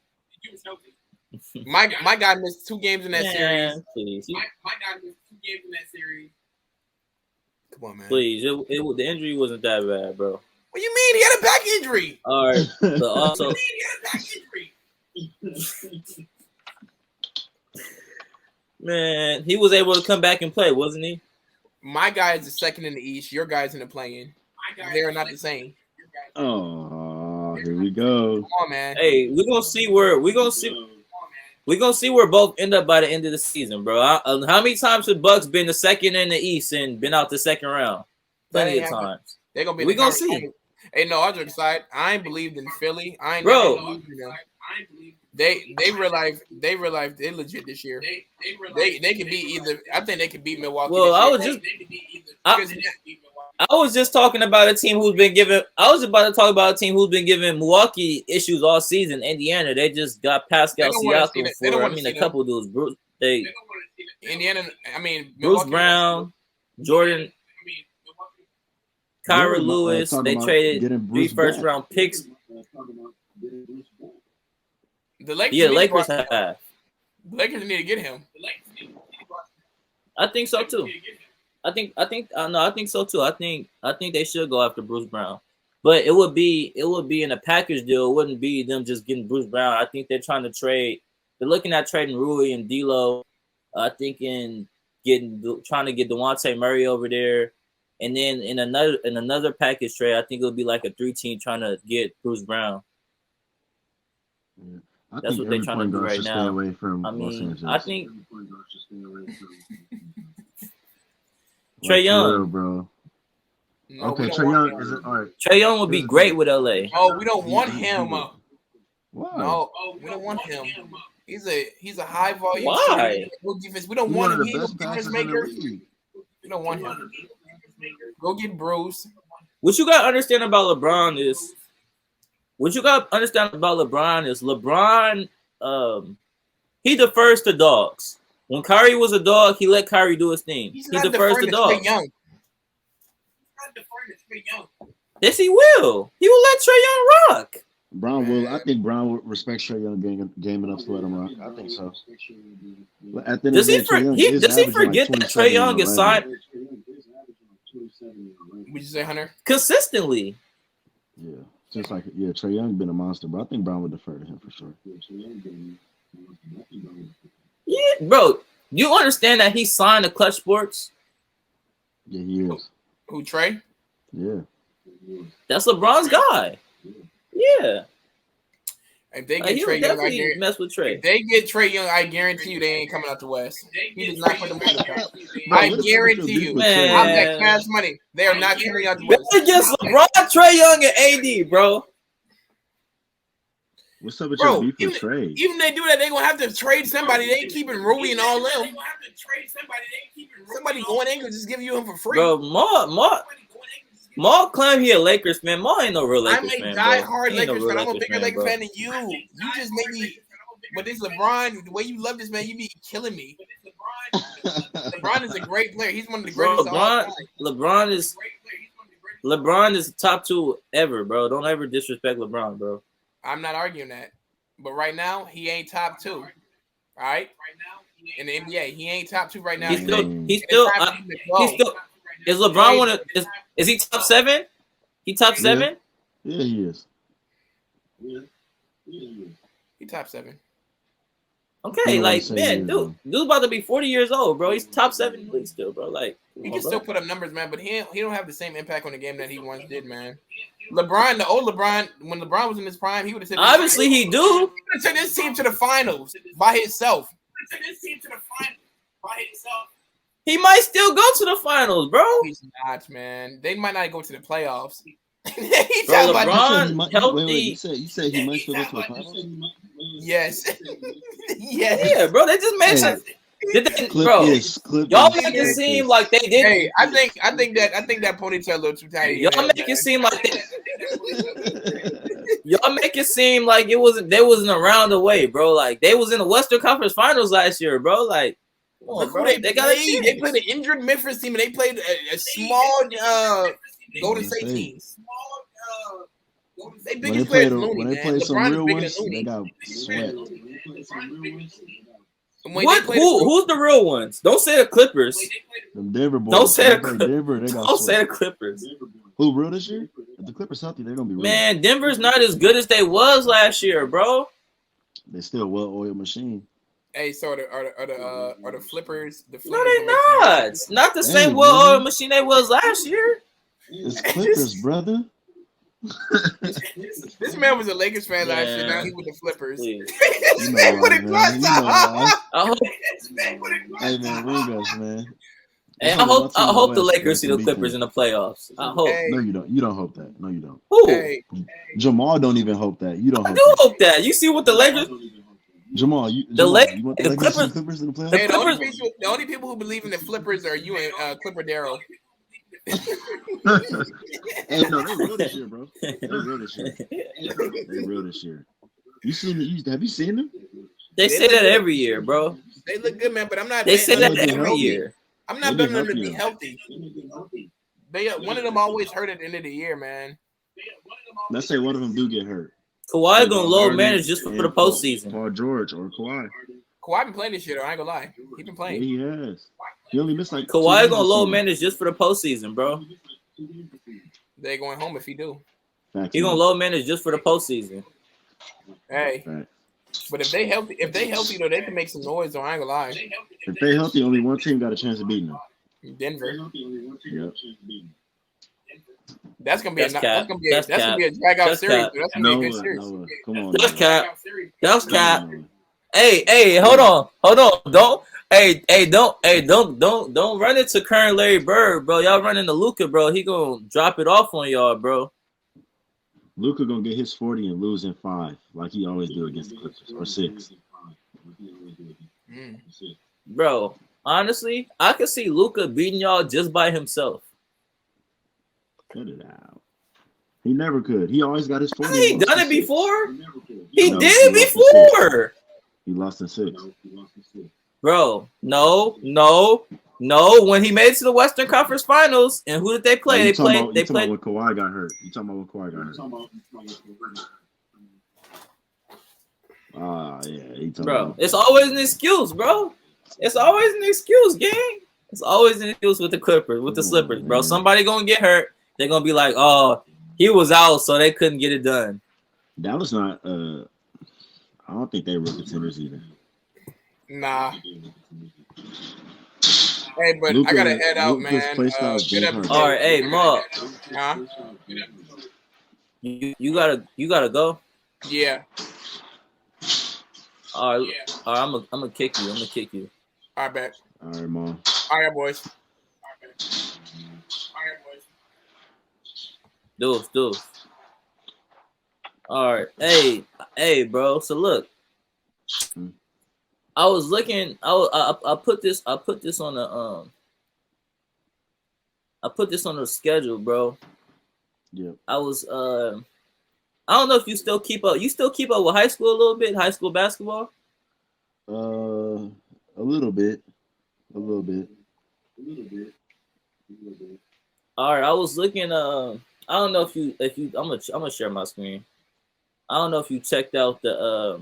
My guy missed 2 games in that series. Please. My guy missed 2 games in that series. Come on, man. Please, the injury wasn't that bad, bro. What do you mean? He had a back injury. All right, but also, what do you mean he had a back injury? Man, he was able to come back and play, wasn't he? My guy is the second in the East. Your guy's in the play-in. They're not the same. Oh, here we go. Come on, man. Hey, we're gonna see where both end up by the end of the season, bro. How many times have Bucks been the second in the East and been out the second round? Plenty of times. They're gonna be. We gonna see. Hey, no, I'll just side. I ain't believed in Philly. I ain't bro. Never believed in them. They realized they legit this year. They can beat either. I think they can beat Milwaukee. Well, I was just talking about a team who's been giving. I was about to talk about a team who's been giving Milwaukee issues all season. Indiana, they just got Pascal Siakam for. I mean, a couple dudes. Indiana. I mean, Bruce Brown, Jordan. Kyra Lewis, they traded 3 first-round picks. The Lakers, Lakers have. The Lakers need to get him. I think so too. I think so too. I think they should go after Bruce Brown, but it would be in a package deal. It wouldn't be them just getting Bruce Brown. I think they're trying to trade. They're looking at trading Rui and D'Lo. I think trying to get DeJounte Murray over there. And then in another package trade, I think it'll be like a 3-team trying to get Bruce Brown. Yeah. That's what they're trying to do right now. Away from I think Trae Young, bro. No, Okay, we don't Trae want Young him. is it all right? Trey Young would be great with LA. No, we don't want him. Why? No, we don't want him. He's a high volume. Why? No defense. We don't He's want one him. of He the ain't no best difference passers in the maker. league. We don't want him. Go get Bruce. What you gotta understand about LeBron is LeBron. He defers to dogs. When Kyrie was a dog, he let Kyrie do his thing. He's He not defers to deferring to dogs. Trae Young. Yes, he will. He will let Trey Young rock. I think Brown will respect Trae Young game enough to let him rock. I think so. At the end Does of he the day, Trae Young is does he averaging forget like that Trey 27 Young and is 11. signed Would you say, Hunter? consistently? Yeah, just like Trae Young been a monster, but I think Brown would defer to him for sure. Yeah, bro. You understand that he signed to Clutch Sports? Yeah, he is. Who, Trey? Yeah. That's LeBron's guy. Yeah. If they Like, get he Trey would Young, I definitely guarantee. mess with Trey. If they get Trey Young, I guarantee you they ain't coming out the West. He does not put them on the top. Bro, I what is guarantee beef you. with Trey? I'm that cash money. They are not coming out the West. That's against LeBron, Trey Young, and AD, bro. What's up with Bro, your beef with Trey? even they do that, they gonna have to trade somebody. They ain't keeping Rui and all them. Somebody going in and just give you him for free. Bro, Maul claimed he a Lakers fan. Maul ain't no real I'm Lakers a fan, die-hard bro. He ain't no Lakers real fan. I'm a Lakers bigger Lakers bro. fan than you. You just made me. But this LeBron, the way you love this man, you be killing me. LeBron is a great player. He's one of the greatest. LeBron is top 2 ever, bro. Don't ever disrespect LeBron, bro. I'm not arguing that. But right now, he ain't top 2. All right? In the NBA, he ain't top 2 right now. He's still is LeBron one of is he top 7? He top 7? Yeah, he is. He top 7. Okay, like, man, dude's about to be 40 years old, bro. He's top 7 in the league still, bro. Like, he can still put up numbers, man, but he don't have the same impact on the game that he once did, man. LeBron, the old LeBron, when LeBron was in his prime, he would have said, obviously he do. He would have taken this team to the finals by himself. He might still go to the finals, bro. He's not, man. They might not go to the playoffs. Bro, LeBron healthy. You said he might still go to the finals? Yes. Yes. Yeah, bro. They just made sense. Y'all make it seem like they didn't. Hey, I think that ponytail a little too tight. Y'all make it seem like y'all make it seem like they wasn't around the way, bro. Like they was in the Western Conference Finals last year, bro. Like, come on, bro. They got they played an injured Memphis team and they played a small Golden State team. They biggest players loony, when they man. play some LeBron real is bigger ones, than they got swept. Who's the real ones? Don't say the Clippers. Them Denver boys. Don't say the Clippers. Don't say the Clippers. Who real this year? If the Clippers healthy, they're gonna be real. Man, Denver's not as good as they was last year, bro. They still a well-oiled machine. Hey, so are the flippers? No, they not. Not the same well-oiled machine they was last year. It's Clippers, brother. This man was a Lakers fan last year. Now he with the Flippers. You know why, man. You know why. Hey man, Ringos, man. Hey, I hope the Lakers see the Clippers in the playoffs. I hope. Hey. No, you don't. You don't hope that. No, you don't. Who? Hey. Jamal don't even hope that. You don't. I do hope that. You see what the Lakers? Jamal, you want the Clippers in the playoffs? Hey, the only people who believe in the Flippers are you and Clipper Darrow. Hey, no, they real this year, bro. They real this year. Have you seen them? They say that every year, bro. They look good, man, but I'm not. They say that every year. I'm not betting them to be healthy. One of them always hurt at the end of the year, man. Let's say one of them do get hurt. Kawhi gonna load manage just for the postseason. Paul George or Kawhi. Kawhi been playing this year, though. I ain't gonna lie. He been playing. Yeah, he has. He only missed like. Kawhi gonna load manage just for the postseason, bro. They going home if he do. He gonna load manage just for the postseason. Hey, but if they healthy though, they can make some noise. Though I ain't gonna lie. If they healthy, only one team got a chance of beating them. Denver. Yep. That's gonna be a drag out series. That's gonna be a good series. Come on. That's cap. That's cap. Hey, hold on. don't run into current Larry Bird, bro. Y'all run into Luka, bro. He gonna drop it off on y'all, bro. Luka gonna get his 40 and lose in 5, like he always do against the Clippers, or 6. Bro, honestly, I could see Luka beating y'all just by himself. Cut it out. He never could. He always got his 40. He done it before. He No, did he it lost in 6. before. He lost in 6. Bro, no. When he made it to the Western Conference Finals, and who did they play? They played when Kawhi got hurt. You talking about when Kawhi got hurt? Yeah. Bro, it's always an excuse, bro. It's always an excuse, gang. It's always an excuse with the Clippers, with the Slippers, bro. Somebody gonna get hurt. They're gonna be like, oh, he was out, so they couldn't get it done. That was not. I don't think they were contenders either. Nah. Hey, but Luka, I gotta head out, man. All right, hey, Mark. Huh? You gotta go. Yeah. All right, I'm gonna kick you. All right, bet. All right, Mom. All right, boys. Deuce. All right, hey, bro. So look, I was looking. I put this on the schedule, bro. Yeah. I was I don't know if you still keep up. You still keep up with high school a little bit, high school basketball? A little bit. All right, I was looking. I don't know if you. I'm gonna share my screen. I don't know if you checked out the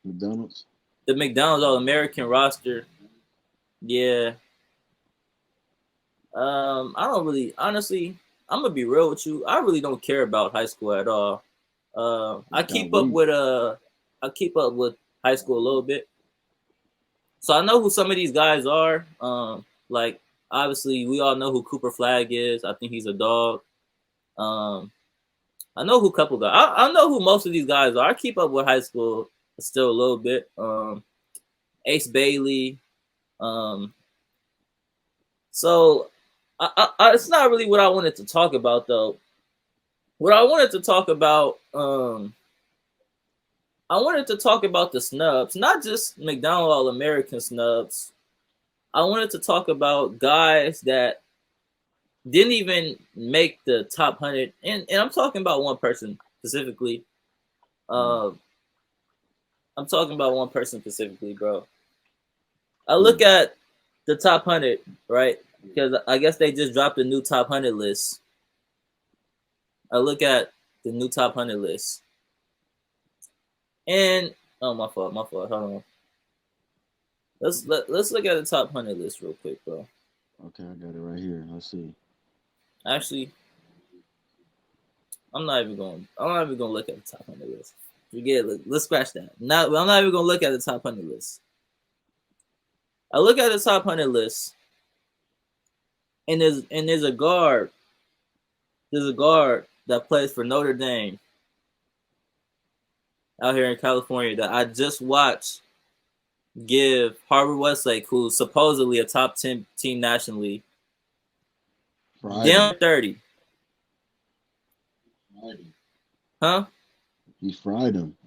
McDonald's. The McDonald's All-American roster. Yeah. I don't really, honestly. I'm gonna be real with you. I really don't care about high school at all. I keep up with high school a little bit. So I know who some of these guys are. Like obviously we all know who Cooper Flag is. I think he's a dog. I know who a couple guys. I know who most of these guys are. I keep up with high school still a little bit. Ace Bailey. So I it's not really what I wanted to talk about though. What I wanted to talk about, I wanted to talk about the snubs, not just McDonald All-American snubs. I wanted to talk about guys that didn't even make the top 100, and I'm talking about one person specifically. I'm talking about one person specifically, bro. I look at the top 100, right? Because I guess they just dropped a new top 100 list. I look at the new top 100 list. And my fault. Hold on. Let's look at the top 100 list real quick, bro. Okay, I got it right here. Let's see. Actually, I'm not even going to look at the top 100 list. Forget it. Let's scratch that. I'm not even going to look at the top 100 list. I look at the top 100 list, and there's a guard. There's a guard that plays for Notre Dame out here in California that I just watched give Harvard Westlake, who's supposedly a top 10 team nationally, down 30. Huh? He fried him.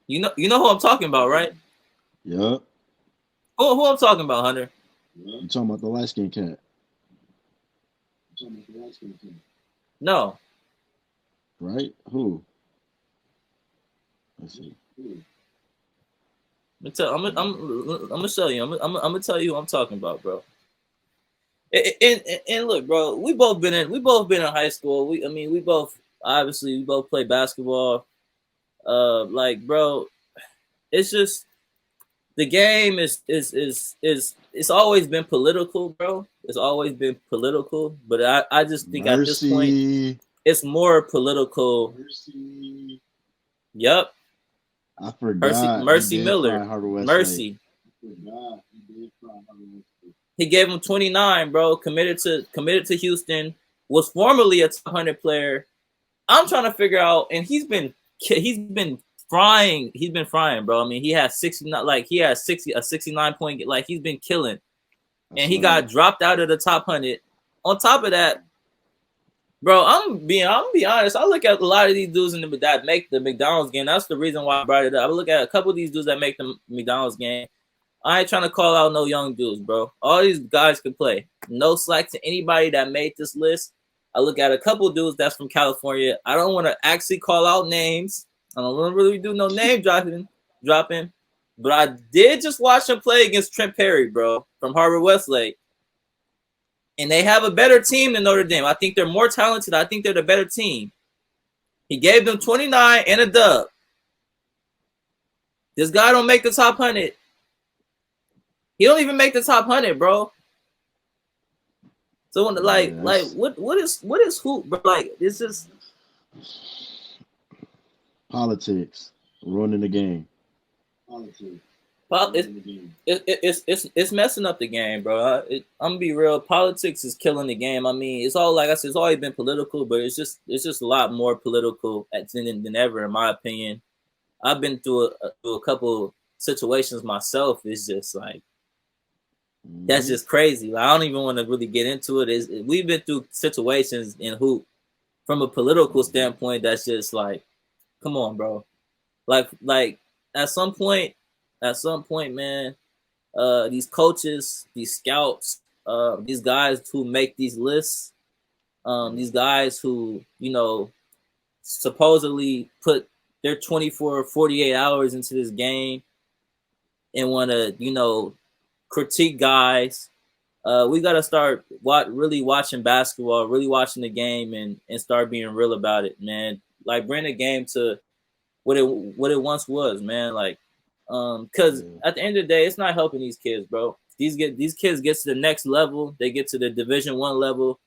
You know who I'm talking about, right? Yep. Who I'm talking about, Hunter? You talking about the light skinned cat? No. Right? Who? Let's see. I'm gonna show you. I'm gonna tell you who I'm talking about, bro. And look, bro, we both been in high school. We both play basketball. Like, bro, it's just the game is it's always been political, bro. It's always been political, but I just think at this point it's more political. Yep. I forgot. Mercy Miller. Mercy. He gave him 29, bro. Committed to Houston. Was formerly a top 100 player. I'm trying to figure out, and he's been frying. He's been frying, bro. I mean, he has 69, like he has 69 point. Like he's been killing, and he got dropped out of the top 100. On top of that, bro, I'm being honest. I look at a lot of these dudes in that make the McDonald's game. That's the reason why I brought it up. I look at a couple of these dudes that make the McDonald's game. I ain't trying to call out no young dudes, bro. All these guys can play. No slack to anybody that made this list. I look at a couple of dudes that's from California. I don't want to actually call out names. I don't want to really do no name dropping. But I did just watch him play against Trent Perry, bro, from Harvard Westlake. And they have a better team than Notre Dame. I think they're more talented. I think they're the better team. He gave them 29 and a dub. This guy don't make the top 100. He don't even make the top 100, bro. So what is hoop, bro? Like it's just politics ruining the game. It's messing up the game, bro. I'm gonna be real. Politics is killing the game. I mean, it's all like I said. It's always been political, but it's just a lot more political than ever, in my opinion. I've been through a couple situations myself. It's just like that's just crazy. Like, I don't even want to really get into it. We've been through situations in hoop from a political standpoint. That's just like, come on, bro. Like at some point, man, these coaches, these scouts, these guys who make these lists, these guys who, supposedly put their 24, 48 hours into this game and want to, critique guys. We got to start really watching basketball, really watching the game and start being real about it, man. Like bring the game to what it once was, man. Like, because at the end of the day, it's not helping these kids, bro. These kids get to the next level. They get to the Division I level,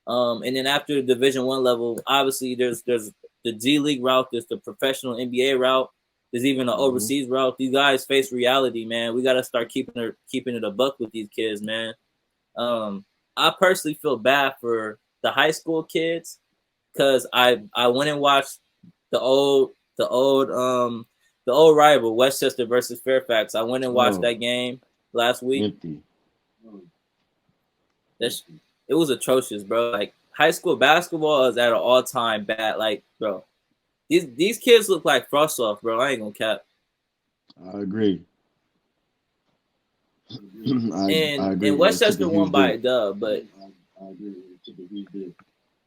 and then after the Division I level, obviously there's the G League route, there's the professional NBA route, there's even an overseas route. These guys face reality, man. We got to start keeping it a buck with these kids, man. I personally feel bad for the high school kids because I went and watched the old rival, Westchester versus Fairfax. I went and watched that game last week. Empty. It was atrocious, bro. Like high school basketball is at an all-time bad. Like, bro, these kids look like frost off, bro. I ain't gonna cap. I agree. I agree. And Westchester won by a dub, but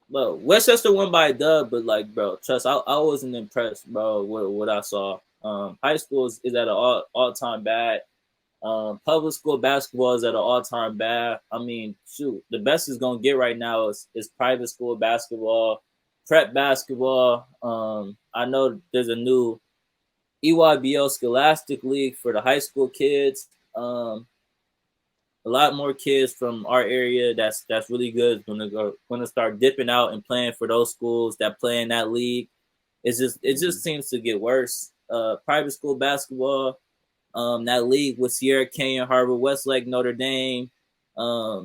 Westchester won by a dub, but like, bro, trust, I wasn't impressed, bro, with what I saw. High school is at an all-time bad. Public school basketball is at an all-time bad. I mean, shoot, the best is gonna get right now is private school basketball, prep basketball. I know there's a new EYBL Scholastic League for the high school kids. A lot more kids from our area that's really good gonna start dipping out and playing for those schools that play in that league. It just seems to get worse. Private school basketball, that league with Sierra Canyon, Harvard Westlake, Notre Dame. I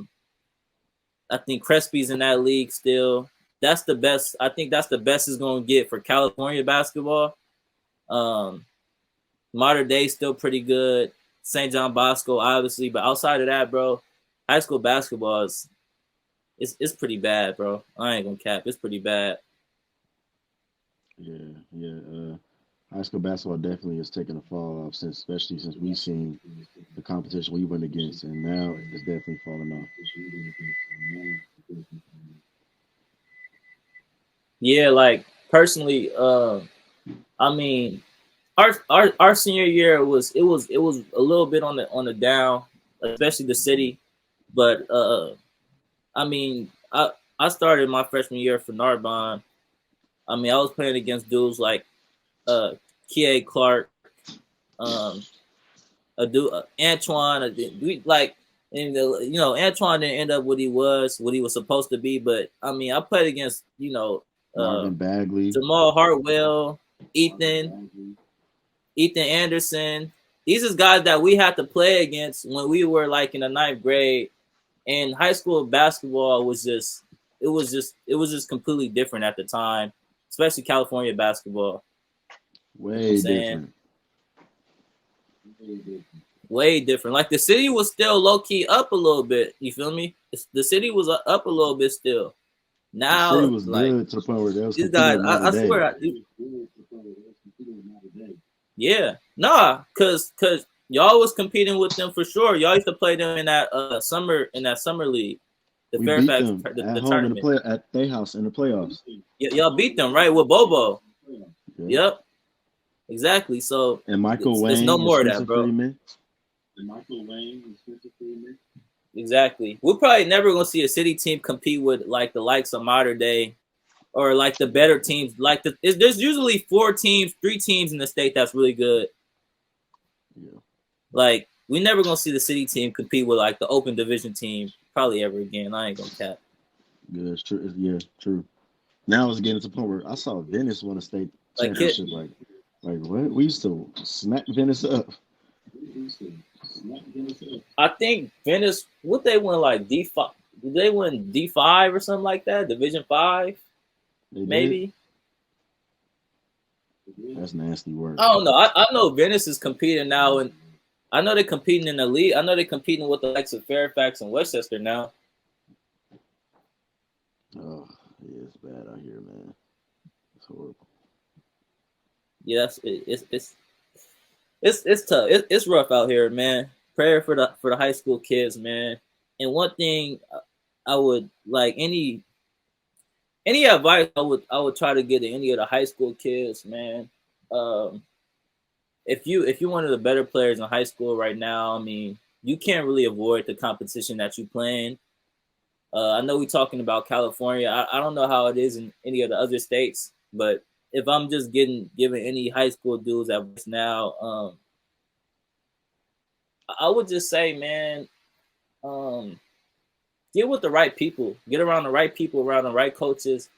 think Crespi's in that league still. That's the best. I think that's the best it's gonna get for California basketball. Modern Day still pretty good. St. John Bosco, obviously, but outside of that, bro, high school basketball it's pretty bad, bro. I ain't gonna cap. It's pretty bad. Yeah. High school basketball definitely is taking a fall off especially since we've seen the competition we went against, and now it's definitely falling off. Yeah, like personally, I mean, our senior year was a little bit on the down, especially the city. But I mean, I started my freshman year for Narbonne. I mean, I was playing against dudes like Kie Clark, Antoine. Antoine didn't end up what he was supposed to be. But I mean, I played against Marvin Bagley, Jamal Hartwell, Ethan Anderson. These is guys that we had to play against when we were like in the 9th grade. And high school basketball was just completely different at the time, especially California basketball. Way different. Way different. Like the city was still low key up a little bit. You feel me? The city was up a little bit still. The city Now, was like good to the point where they was these competing guys, with Mater I Dei. swear, yeah, nah, cause y'all was competing with them for sure. Y'all used to play them in that summer league, the We beat Fairfax them at the home in tournament. at their house in the playoffs. Y'all beat them right with Bobo. Yeah. Yep, exactly. So And Michael it's no Wayne and more of that, Spencer bro. Freeman. Exactly. We're probably never gonna see a city team compete with like the likes of Mater Dei or like the better teams. Like there's usually 3 teams in the state that's really good. Yeah. Like we never gonna see the city team compete with like the open division team probably ever again. I ain't gonna cap. Yeah, it's true. Yeah, true. Now it's getting to the point where I saw Venice win a state Like championship. Like what? We used to smack Venice up. I think Venice, what they win like D5? Did they win D5 or something like that? Division 5, They maybe. did? That's nasty work. I don't know. I know Venice is competing now, and I know they're competing in the league. I know they're competing with the likes of Fairfax and Westchester now. Oh, yeah, it's bad out here, man. It's horrible. Yeah, it's tough. It's rough out here, man. Prayer for the high school kids, man. And one thing I would like any advice I would try to get to any of the high school kids, man. If you're one of the better players in high school right now, I mean, you can't really avoid the competition that you're playing. I know we're talking about California. I don't know how it is in any of the other states, but if I'm just given any high school dudes advice now, I would just say, man, get with the right people, get around the right people, around the right coaches.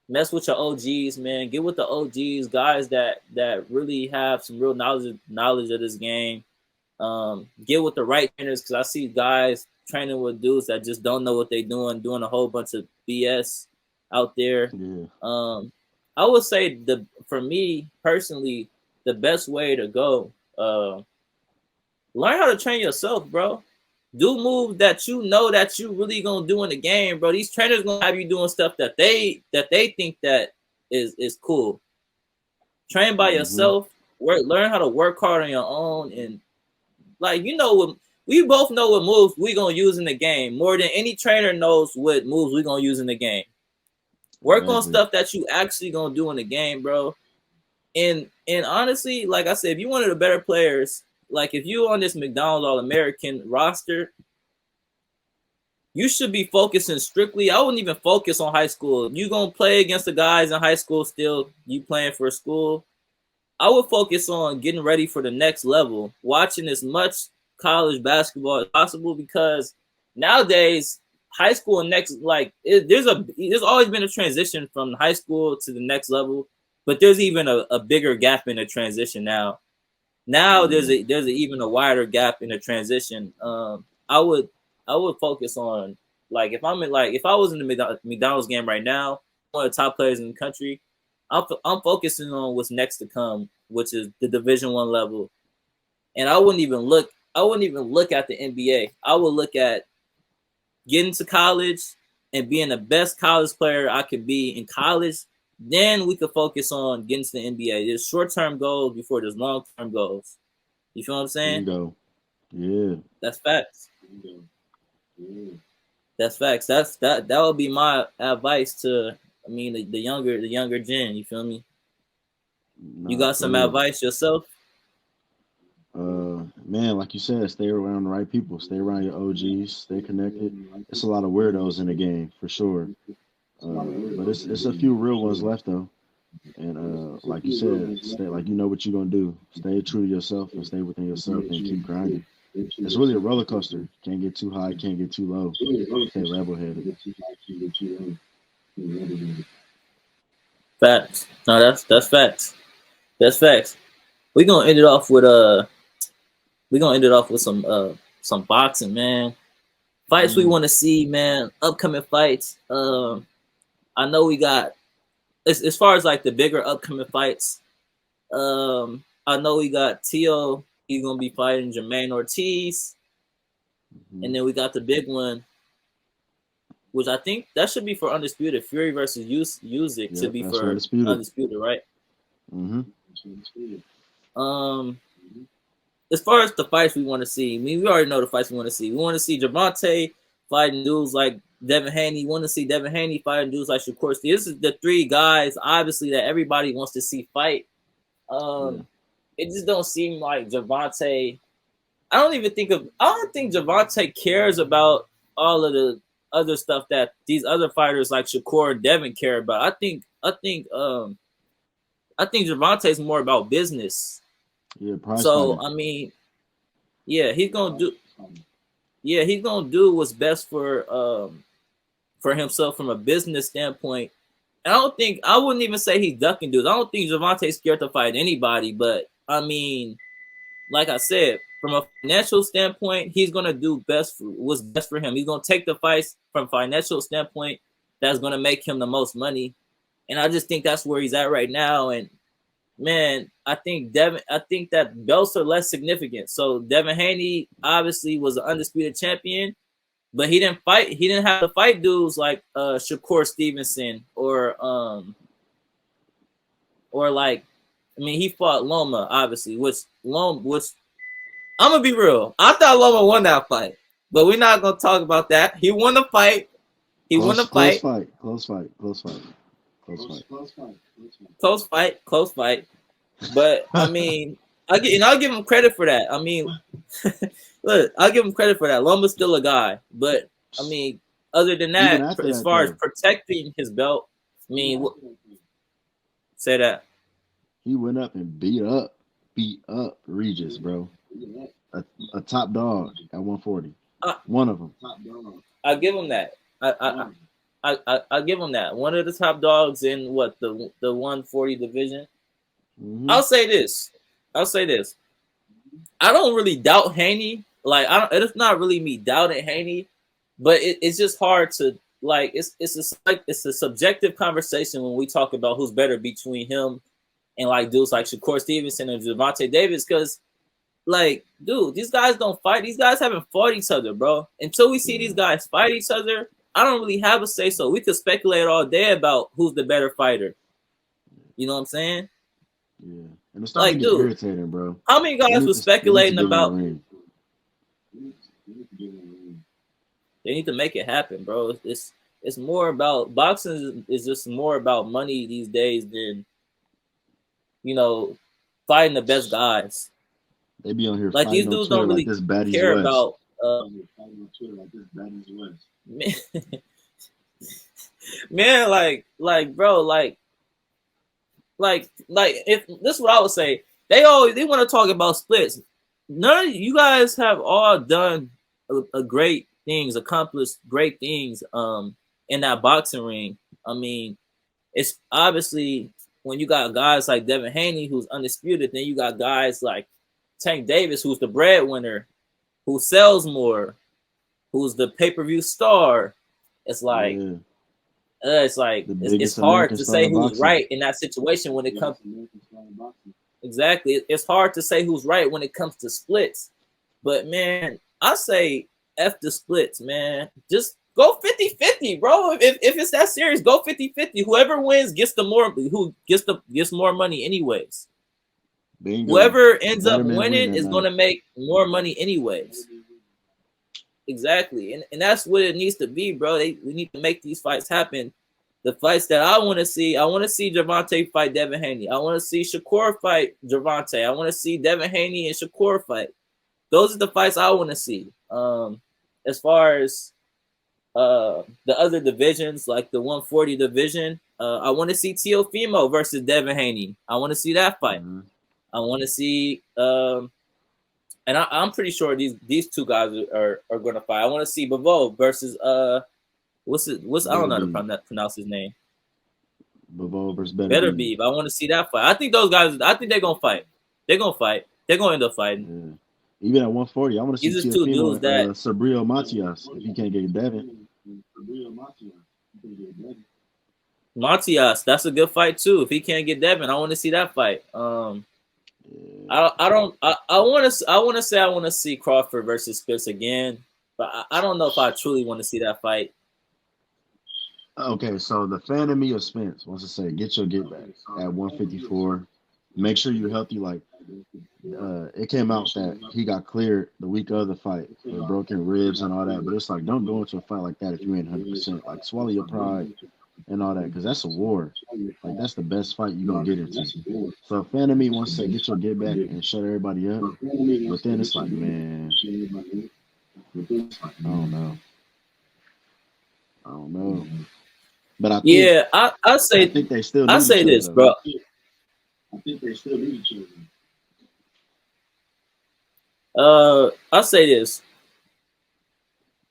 Mess with your OGs, man. Get with the OGs, guys that really have some real knowledge of this game. Get with the right trainers, because I see guys training with dudes that just don't know what they're doing a whole bunch of BS out there. Yeah. I would say for me personally, the best way to go, learn how to train yourself, bro. Do moves that you know that you really gonna do in the game, bro. These trainers gonna have you doing stuff that they think that is cool. Train by yourself. Learn how to work hard on your own, and like we both know what moves we gonna use in the game more than any trainer knows what moves we gonna use in the game. Work on stuff that you actually gonna do in the game, bro. And honestly, like I said, if you're one of the better players, like if you're on this McDonald's All-American roster, you should be focusing strictly. I wouldn't even focus on high school. You gonna play against the guys in high school still, you playing for a school. I would focus on getting ready for the next level, watching as much college basketball as possible, because nowadays high school and there's always been a transition from high school to the next level, but there's even a bigger gap in the transition now. Now there's even a wider gap in the transition. I would focus on, like, if I was in the McDonald's game right now, one of the top players in the country, I'm focusing on what's next to come, which is the Division I level. And I wouldn't even look at the NBA. I would look at getting to college and being the best college player I could be in college. Then we could focus on getting to the NBA. There's short-term goals before there's long-term goals. You feel what I'm saying? Bingo. Yeah. That's facts. That's facts. That would be my advice to, I mean, the younger gen. You feel me? You got some advice yourself? Man, like you said, stay around the right people. Stay around your OGs. Stay connected. It's a lot of weirdos in the game for sure, but it's a few real ones left though. And like you said, stay like you know what you're gonna do. Stay true to yourself and stay within yourself and keep grinding. It's really a roller coaster. Can't get too high, can't get too low. Stay level headed. Facts. No, that's facts. That's facts. We're gonna end it off with some boxing, man. Fights we want to see, man. Upcoming fights. I know we got as far as like the bigger upcoming fights, I know we got Tio. He's gonna be fighting Jermaine Ortiz, and then we got the big one, which I think that should be for Undisputed. Fury versus Usyk should be for Undisputed, right? As far as the fights we want to see, I mean, we already know the fights we want to see. We want to see Gervonta fighting dudes like Devin Haney. We want to see Devin Haney fighting dudes like Shakur Stevenson. This is the three guys, obviously, that everybody wants to see fight. It just don't seem like Gervonta. I don't think Gervonta cares about all of the other stuff that these other fighters like Shakur and Devin care about. I think Gervonta is more about business. Yeah, so fighter. I mean, he's gonna do what's best for himself from a business standpoint. And I wouldn't even say he's ducking dudes. I don't think Gervonta's scared to fight anybody, but I mean, like I said, from a financial standpoint, he's gonna do what's best for him. He's gonna take the fights from a financial standpoint that's gonna make him the most money. And I just think that's where he's at right now. And man, I think that belts are less significant. So Devin Haney obviously was an undisputed champion, but he didn't have to fight dudes like Shakur Stevenson or like, I mean, he fought Loma, obviously, which I'm gonna be real. I thought Loma won that fight, but we're not gonna talk about that. He won the fight. Close fight. But I mean, I'll give him credit for that. I mean, look, I'll give him credit for that. Loma's still a guy, but I mean, other than that, as far as protecting his belt, I mean, say that he went up and beat up Regis, bro. A top dog at 140. One of them. I give him that. I give him that. One of the top dogs in the 140 division. I'll say this. I don't really doubt Haney. Like, it's not really me doubting Haney, but it's just hard to like. It's a subjective conversation when we talk about who's better between him and like dudes like Shakur Stevenson and Gervonta Davis, because like, dude, these guys don't fight. These guys haven't fought each other, bro. Until we see these guys fight each other, I don't really have a say so. We could speculate all day about who's the better fighter. You know what I'm saying? Yeah. And it's starting to get irritating, bro. How many guys were speculating about? They need to make it happen, bro. It's more about boxing is just more about money these days than, you know, fighting the best guys. They be on here like these dudes don't really care about. Man, like, bro, like if this is what I would say, they want to talk about splits. None of you guys have all done accomplished great things in that boxing ring. I mean, it's obviously when you got guys like Devin Haney who's undisputed, then you got guys like Tank Davis who's the breadwinner, who sells more, who's the pay-per-view star. It's like it's hard to say who's right in that situation when it comes. Exactly, it's hard to say who's right when it comes to splits. But man, I say F the splits, man. Just go 50-50, bro. If it's that serious, go 50-50. Whoever wins gets more money anyways. Bingo. Whoever ends up winning is going to make more money anyways. Exactly. And that's what it needs to be, bro. We need to make these fights happen. The fights that I want to see Gervonta fight Devin Haney. I want to see Shakur fight Gervonta. I want to see Devin Haney and Shakur fight. Those are the fights I want to see. As far as the other divisions, like the 140 division, I want to see Teofimo versus Devin Haney. I want to see that fight. Mm-hmm. I want to see, and I'm pretty sure these two guys are going to fight. I want to see Bavo versus what's I don't know how to pronounce his name. Bavo versus Beterbiev. I want to see that fight. I think those guys. I think they're gonna fight. They're gonna fight. They're gonna end up fighting. Yeah. Even at 140, I want to see these two dudes that Sabrio Matias if he can't get Devin. Matias, that's a good fight too. If he can't get Devin, I want to see that fight. Yeah. I don't I want to see Crawford versus Spence again, but I don't know if I truly want to see that fight. Okay, so the fan of me of Spence wants to say, get your get back at 154. Make sure you're healthy. Like, it came out that he got cleared the week of the fight with broken ribs and all that. But it's like, don't go into a fight like that if you ain't 100%. Like, swallow your pride and all that, because that's a war. Like, that's the best fight you're going to get into. So a fan of me wants to say, get your get back and shut everybody up. But then it's like, man, I don't know. I don't know. But Yeah, I think they still I need say each other this, though. bro. I say this.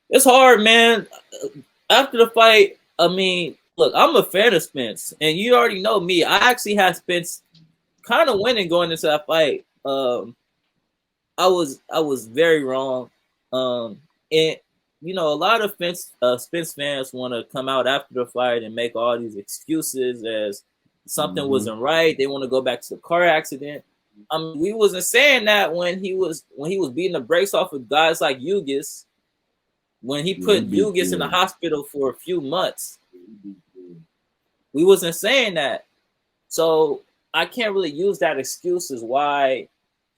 It's hard, man. After the fight, I mean, look, I'm a fan of Spence, and you already know me. I actually had Spence kind of winning going into that fight. I was very wrong. And you know, a lot of Spence fans want to come out after the fight and make all these excuses as something Hmm. wasn't right. They want to go back to the car accident. I mean, we wasn't saying that when he was beating the brakes off of guys like Yugis, when he Yeah, he put beat. Yugis in the Yeah, hospital for a few months. We wasn't saying that. So I can't really use that excuse as why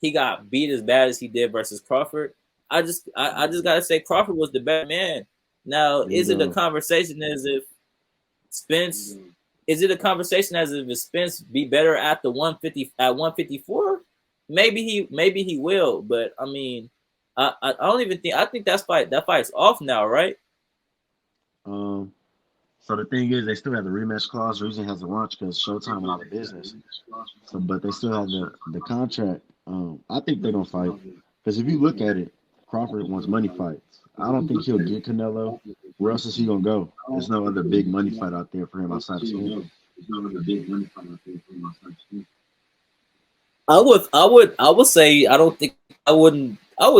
he got beat as bad as he did versus Crawford. I just gotta say Crawford was the better man. Now, is it a bingo. conversation as if Spence is it a conversation as if Spence be better at the 150 at 154? Maybe he will, but I mean I don't even think I think that fight's off now, right? Um. So the thing is, they still have the rematch clause. The reason it has a launch because Showtime went out of business. So, but they still have the contract. I think they're gonna fight because if you look at it, Crawford wants money fights. I don't think he'll get Canelo. Where else is he gonna go? There's no other big money fight out there for him outside of Spence. I would say I don't think I would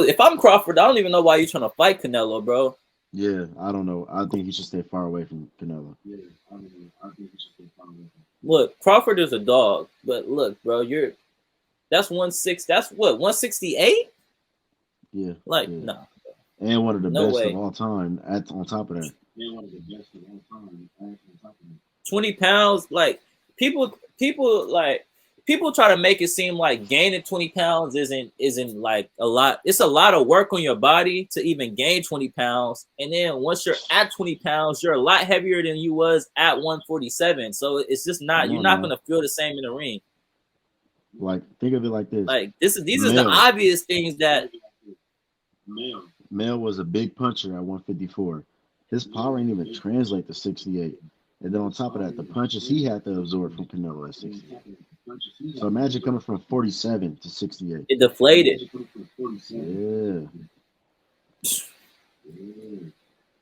if I'm Crawford, I don't even know why you're trying to fight Canelo, bro. Yeah, I don't know. I think he should stay far away from Canelo. Look, Crawford is a dog, but look, bro, that's what 168? Yeah, Like, yeah, no, and one of the no best of way. all time. At on top of that, 20 pounds, like people like people try to make it seem like gaining 20 pounds isn't like a lot. It's a lot of work on your body to even gain 20 pounds. And then once you're at 20 pounds, you're a lot heavier than you was at 147. So it's just come not you're on not now. gonna feel the same in the ring. Like think of it like this: Like these is the Mel, obvious things that Mel was a big puncher at 154. His power ain't even translate to 68. And then on top of that, the punches he had to absorb from Canelo at 68. So imagine coming from 47 to 68. it deflated. Yeah.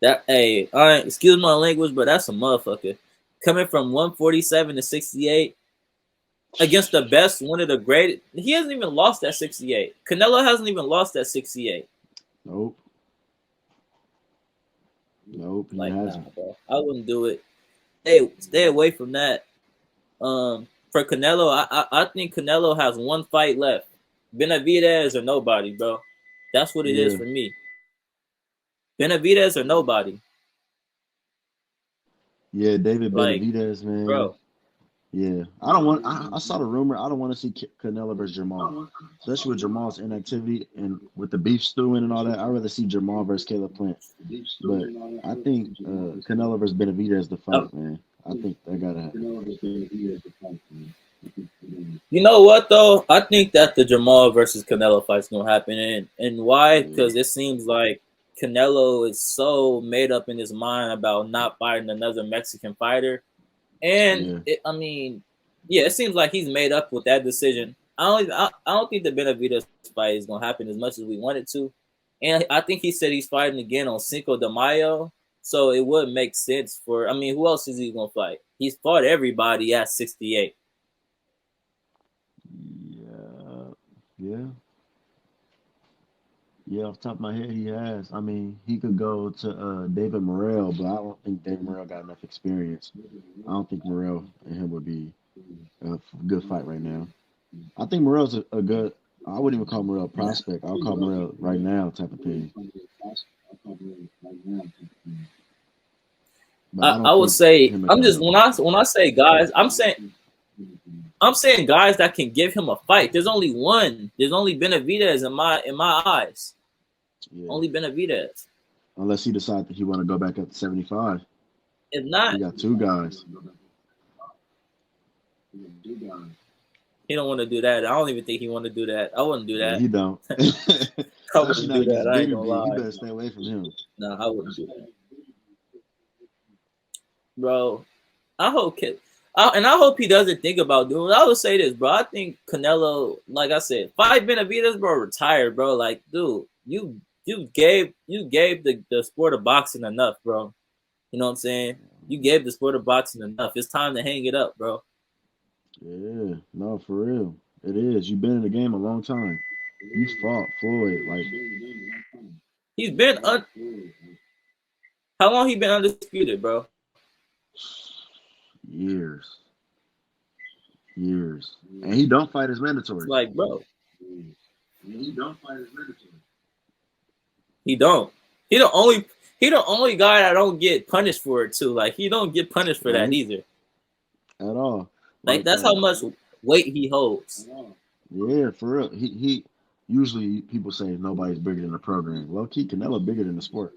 That hey, all right, excuse my language, but that's a motherfucker. Coming from 147 to 68 against the best, one of the greatest. He hasn't even lost at 68. Canelo hasn't even lost at 68. Nope. Nope. He Like, nah, hasn't. bro. I wouldn't do it. Stay away from that. For Canelo, I think Canelo has one fight left. Benavidez or nobody, bro. That's what it is Yeah. for me. Benavidez or nobody. Yeah. David Like, Benavidez, man. bro. Yeah. I don't want. I saw the rumor. I don't want to see Canelo versus Jamal, especially with Jamal's inactivity and with the beef stewing and all that. I'd rather see Jamal versus Caleb Plant. But I think Canelo versus Benavidez the Um, fight, man. I think that gotta happen. You know what though? I think that the Jamal versus Canelo fight's gonna happen, and why? Yeah. Because it seems like Canelo is so made up in his mind about not fighting another Mexican fighter, and Yeah. I mean, yeah, it seems like he's made up with that decision. I don't think the Benavidez fight is gonna happen as much as we want it to, and I think he said he's fighting again on Cinco de Mayo, so it would make sense for. I mean, who else is he gonna fight? He's fought everybody at 68. Yeah. Yeah. Yeah, off the top of my head, he has. I mean, he could go to David Morrell, but I don't think David Morrell got enough experience. I don't think Morrell and him would be a good fight right now. I think Morrell's a good. I wouldn't even call Morrell a prospect. I'll call Morrell right now type of thing. But I I don't would think say him and I'm just Canelo. when I say guys, I'm saying guys that can give him a fight. There's only one. There's only Benavidez in my eyes. Yeah, Only Benavidez. unless he decides that he want to go back up to 75. If not, He got two guys. he don't want to do that. I don't even think he want to do that. I wouldn't do Yeah, that. he don't. I Especially wouldn't not do that. against I ain't Bitter gonna B. You lie. better stay away from him. No, I wouldn't do that, bro. I hope and I hope he doesn't think about doing it. I would say this, bro. I think Canelo, like I said, fight Benavidez, bro, retired, bro. Like, dude, you gave the sport of boxing enough, bro. You know what I'm saying? You gave the sport of boxing enough. It's time to hang it up, bro. Yeah, no, for real. It is. You've been in the game a long time. You fought Floyd like He's been how long he been undisputed, bro? years, years, and he don't fight his It's mandatories. like, bro, he don't. He the only guy that don't get punished for it too. Like he don't get punished for that Right? either. At all. Like Like that's how much weight he holds. yeah, for real. He usually people say nobody's bigger than the program. Low key, Canelo bigger than the sport.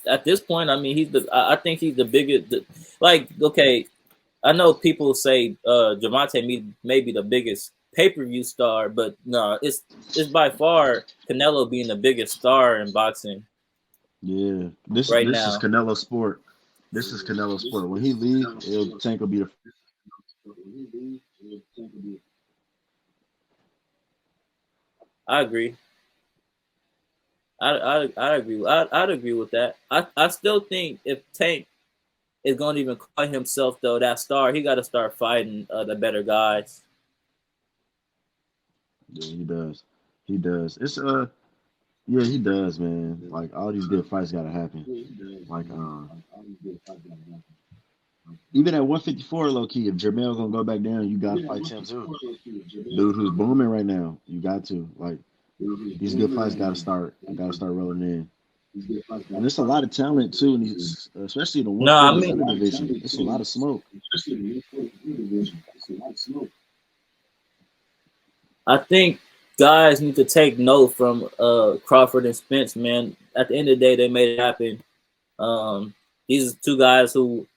At this point, I mean, I think he's the biggest. Like, okay, I know people say Javante may be the biggest pay-per-view star, but no, it's by far Canelo being the biggest star in boxing Yeah, right this is now. Canelo sport. This is Canelo sport. When he leave, Tank will be the I agree. I agree. I'd agree with that. I still think if Tank is going to even call himself though that star, he got to start fighting the better guys. yeah, he does. He does. It's yeah, he does, man. Like all these good fights gotta happen. Like even at 154, low key, if Jermell gonna go back down, you gotta fight him too. Dude who's booming right now, you got to. Like these good fights gotta start rolling in. And there's a lot of talent too, in these, especially in the No, I 140 under mean, division. It's a lot of smoke. I think guys need to take note from Crawford and Spence, man. At the end of the day, they made it happen. These are two guys who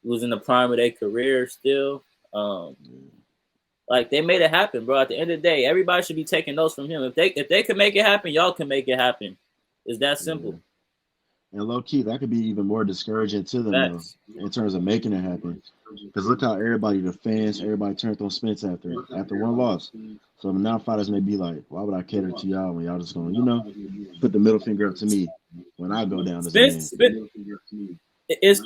was in the prime of their career still. Like they made it happen, bro. At the end of the day, everybody should be taking notes from him. If they can make it happen, y'all can make it happen. It's that Yeah. simple. And low key, that could be even more discouraging to them though, Facts. in terms of making it happen. Because look how everybody, the fans, everybody turned on Spence after one loss. So now fighters may be like, why would I cater to y'all when y'all just gonna, put the middle finger up to me when I go down as a man. It's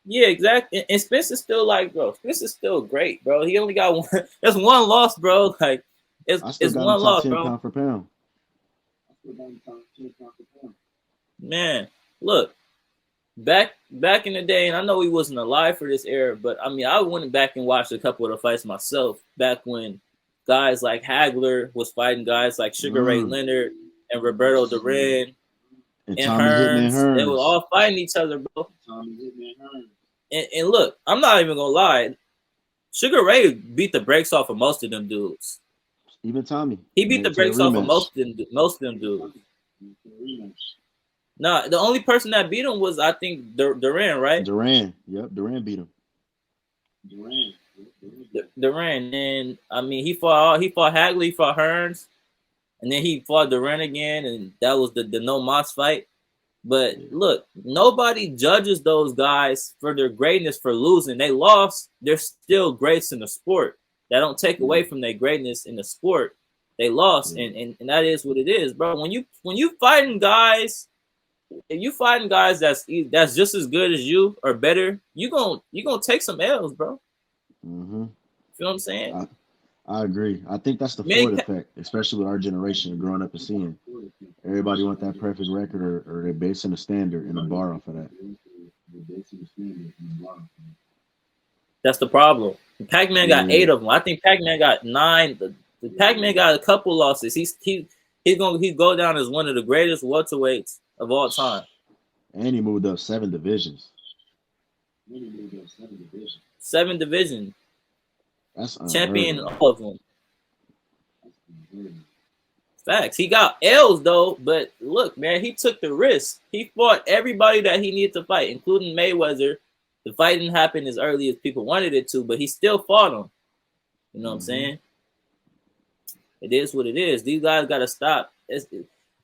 yeah, exactly. And Spence is still like, bro. Spence is still great, bro. He only got one. There's one loss, bro. Like I still it's got him one top loss, 10 bro. pound for pound. Man, look, back in the day, and I know he wasn't alive for this era, but I mean, I went back and watched a couple of the fights myself back when guys like Hagler was fighting guys like Sugar Ray Leonard and Roberto Duran And and Tommy Hitman Hearns. They were Hearns. all fighting each other, bro. And look, I'm not even gonna lie. Sugar Ray beat the brakes off of most of them dudes. Even Tommy. He beat the To the brakes off of rematch. most of them dudes. No, the only person that beat him was I think Duran, right? Duran. Yep, Duran beat him. Duran, and I mean he fought Hagler, he fought Hearns, and then he fought Duran again, and that was the no Moss fight. But look, nobody judges those guys for their greatness for losing. They lost, they're still greats in the sport. That don't take away from their greatness in the sport. They lost, and that is what it is, bro. When you fighting guys, if you fighting guys that's just as good as you or better, you gonna take some L's, bro. Mm-hmm. You know what I'm saying? I agree. I think that's the Man, Ford effect, especially with our generation growing up and seeing everybody want that perfect record, or they're basing a standard and a bar off of that. that's the problem. Pac-Man got Yeah, 8 of them. I think Pac-Man got 9. The Pac-Man got a couple losses. He's gonna go down as one of the greatest welterweights of all time. and he moved up 7 divisions. 7 division That's unheard champion, of. all of them. Facts. He got L's though, but look, man, he took the risk. He fought everybody that he needed to fight, including Mayweather. The fight didn't happen as early as people wanted it to, but he still fought him. You know what I'm saying? It is what it is. These guys got to stop. I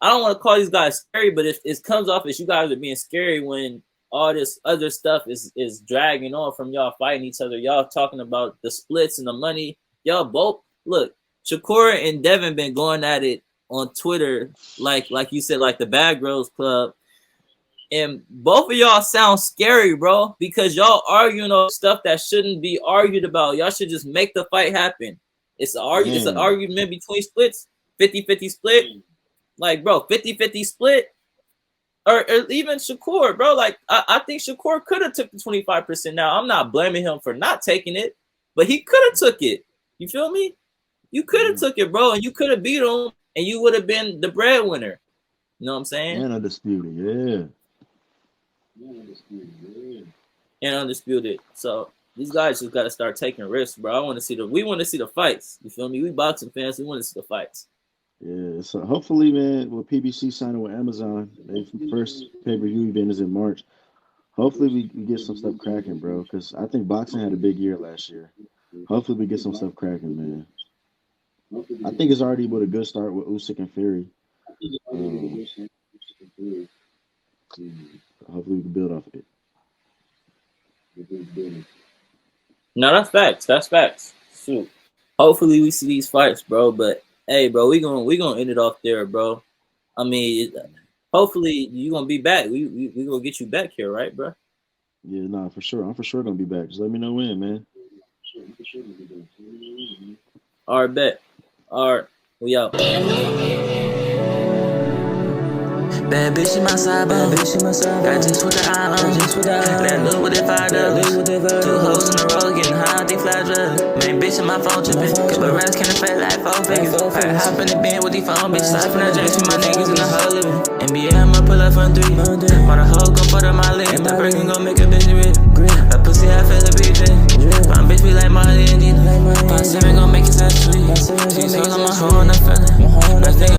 don't want to call these guys scary, but it comes off as you guys are being scary when all this other stuff is dragging on from y'all fighting each other. Y'all talking about the splits and the money. Y'all both look. Shakur and Devin been going at it on Twitter, like you said, like the Bad Girls Club. And both of y'all sound scary, bro, because y'all arguing over stuff that shouldn't be argued about. Y'all should just make the fight happen. It's an argument between splits, 50-50 split. Like, bro, 50-50 split. Or even Shakur, bro. Like, I think Shakur could have took the 25%. Now, I'm not blaming him for not taking it, but he could have took it. You feel me? You could have took it, bro, and you could have beat him, and you would have been the breadwinner. You know what I'm saying? And undisputed, yeah. And undisputed. So these guys just got to start taking risks, bro. We want to see the fights. You feel me? We boxing fans. We want to see the fights. Yeah, so hopefully, man, with PBC signing with Amazon, their first pay-per-view event is in March. Hopefully, we get some stuff cracking, bro, because I think boxing had a big year last year. Hopefully, we get some stuff cracking, man. I think it's already with a good start with Usyk and Fury. Hopefully, we can build off of it. No, that's facts. That's facts. Shoot. Hopefully, we see these fights, bro. But hey, bro, we gonna end it off there, bro. I mean, hopefully you gonna be back. We gonna get you back here, right, bro? Yeah, nah, for sure. I'm for sure gonna be back. Just let me know when, man. All right, bet. All right, we out. Bad bitch in my side, got just with the eye on. Let look with it $5. 2 hoes in a row, getting high, they fly drugs. Main bitch in my phone tripping. Couple rats can't affect like 4 figures. I hop in the bin with these phone bitches. Slap in the drinks with my niggas in the whole living. NBA, I'ma pull up on 3. Want a hoe, gon' put up my lip. That break gon' make a bitch rich. That pussy, I feel a bitch. My bitch be like my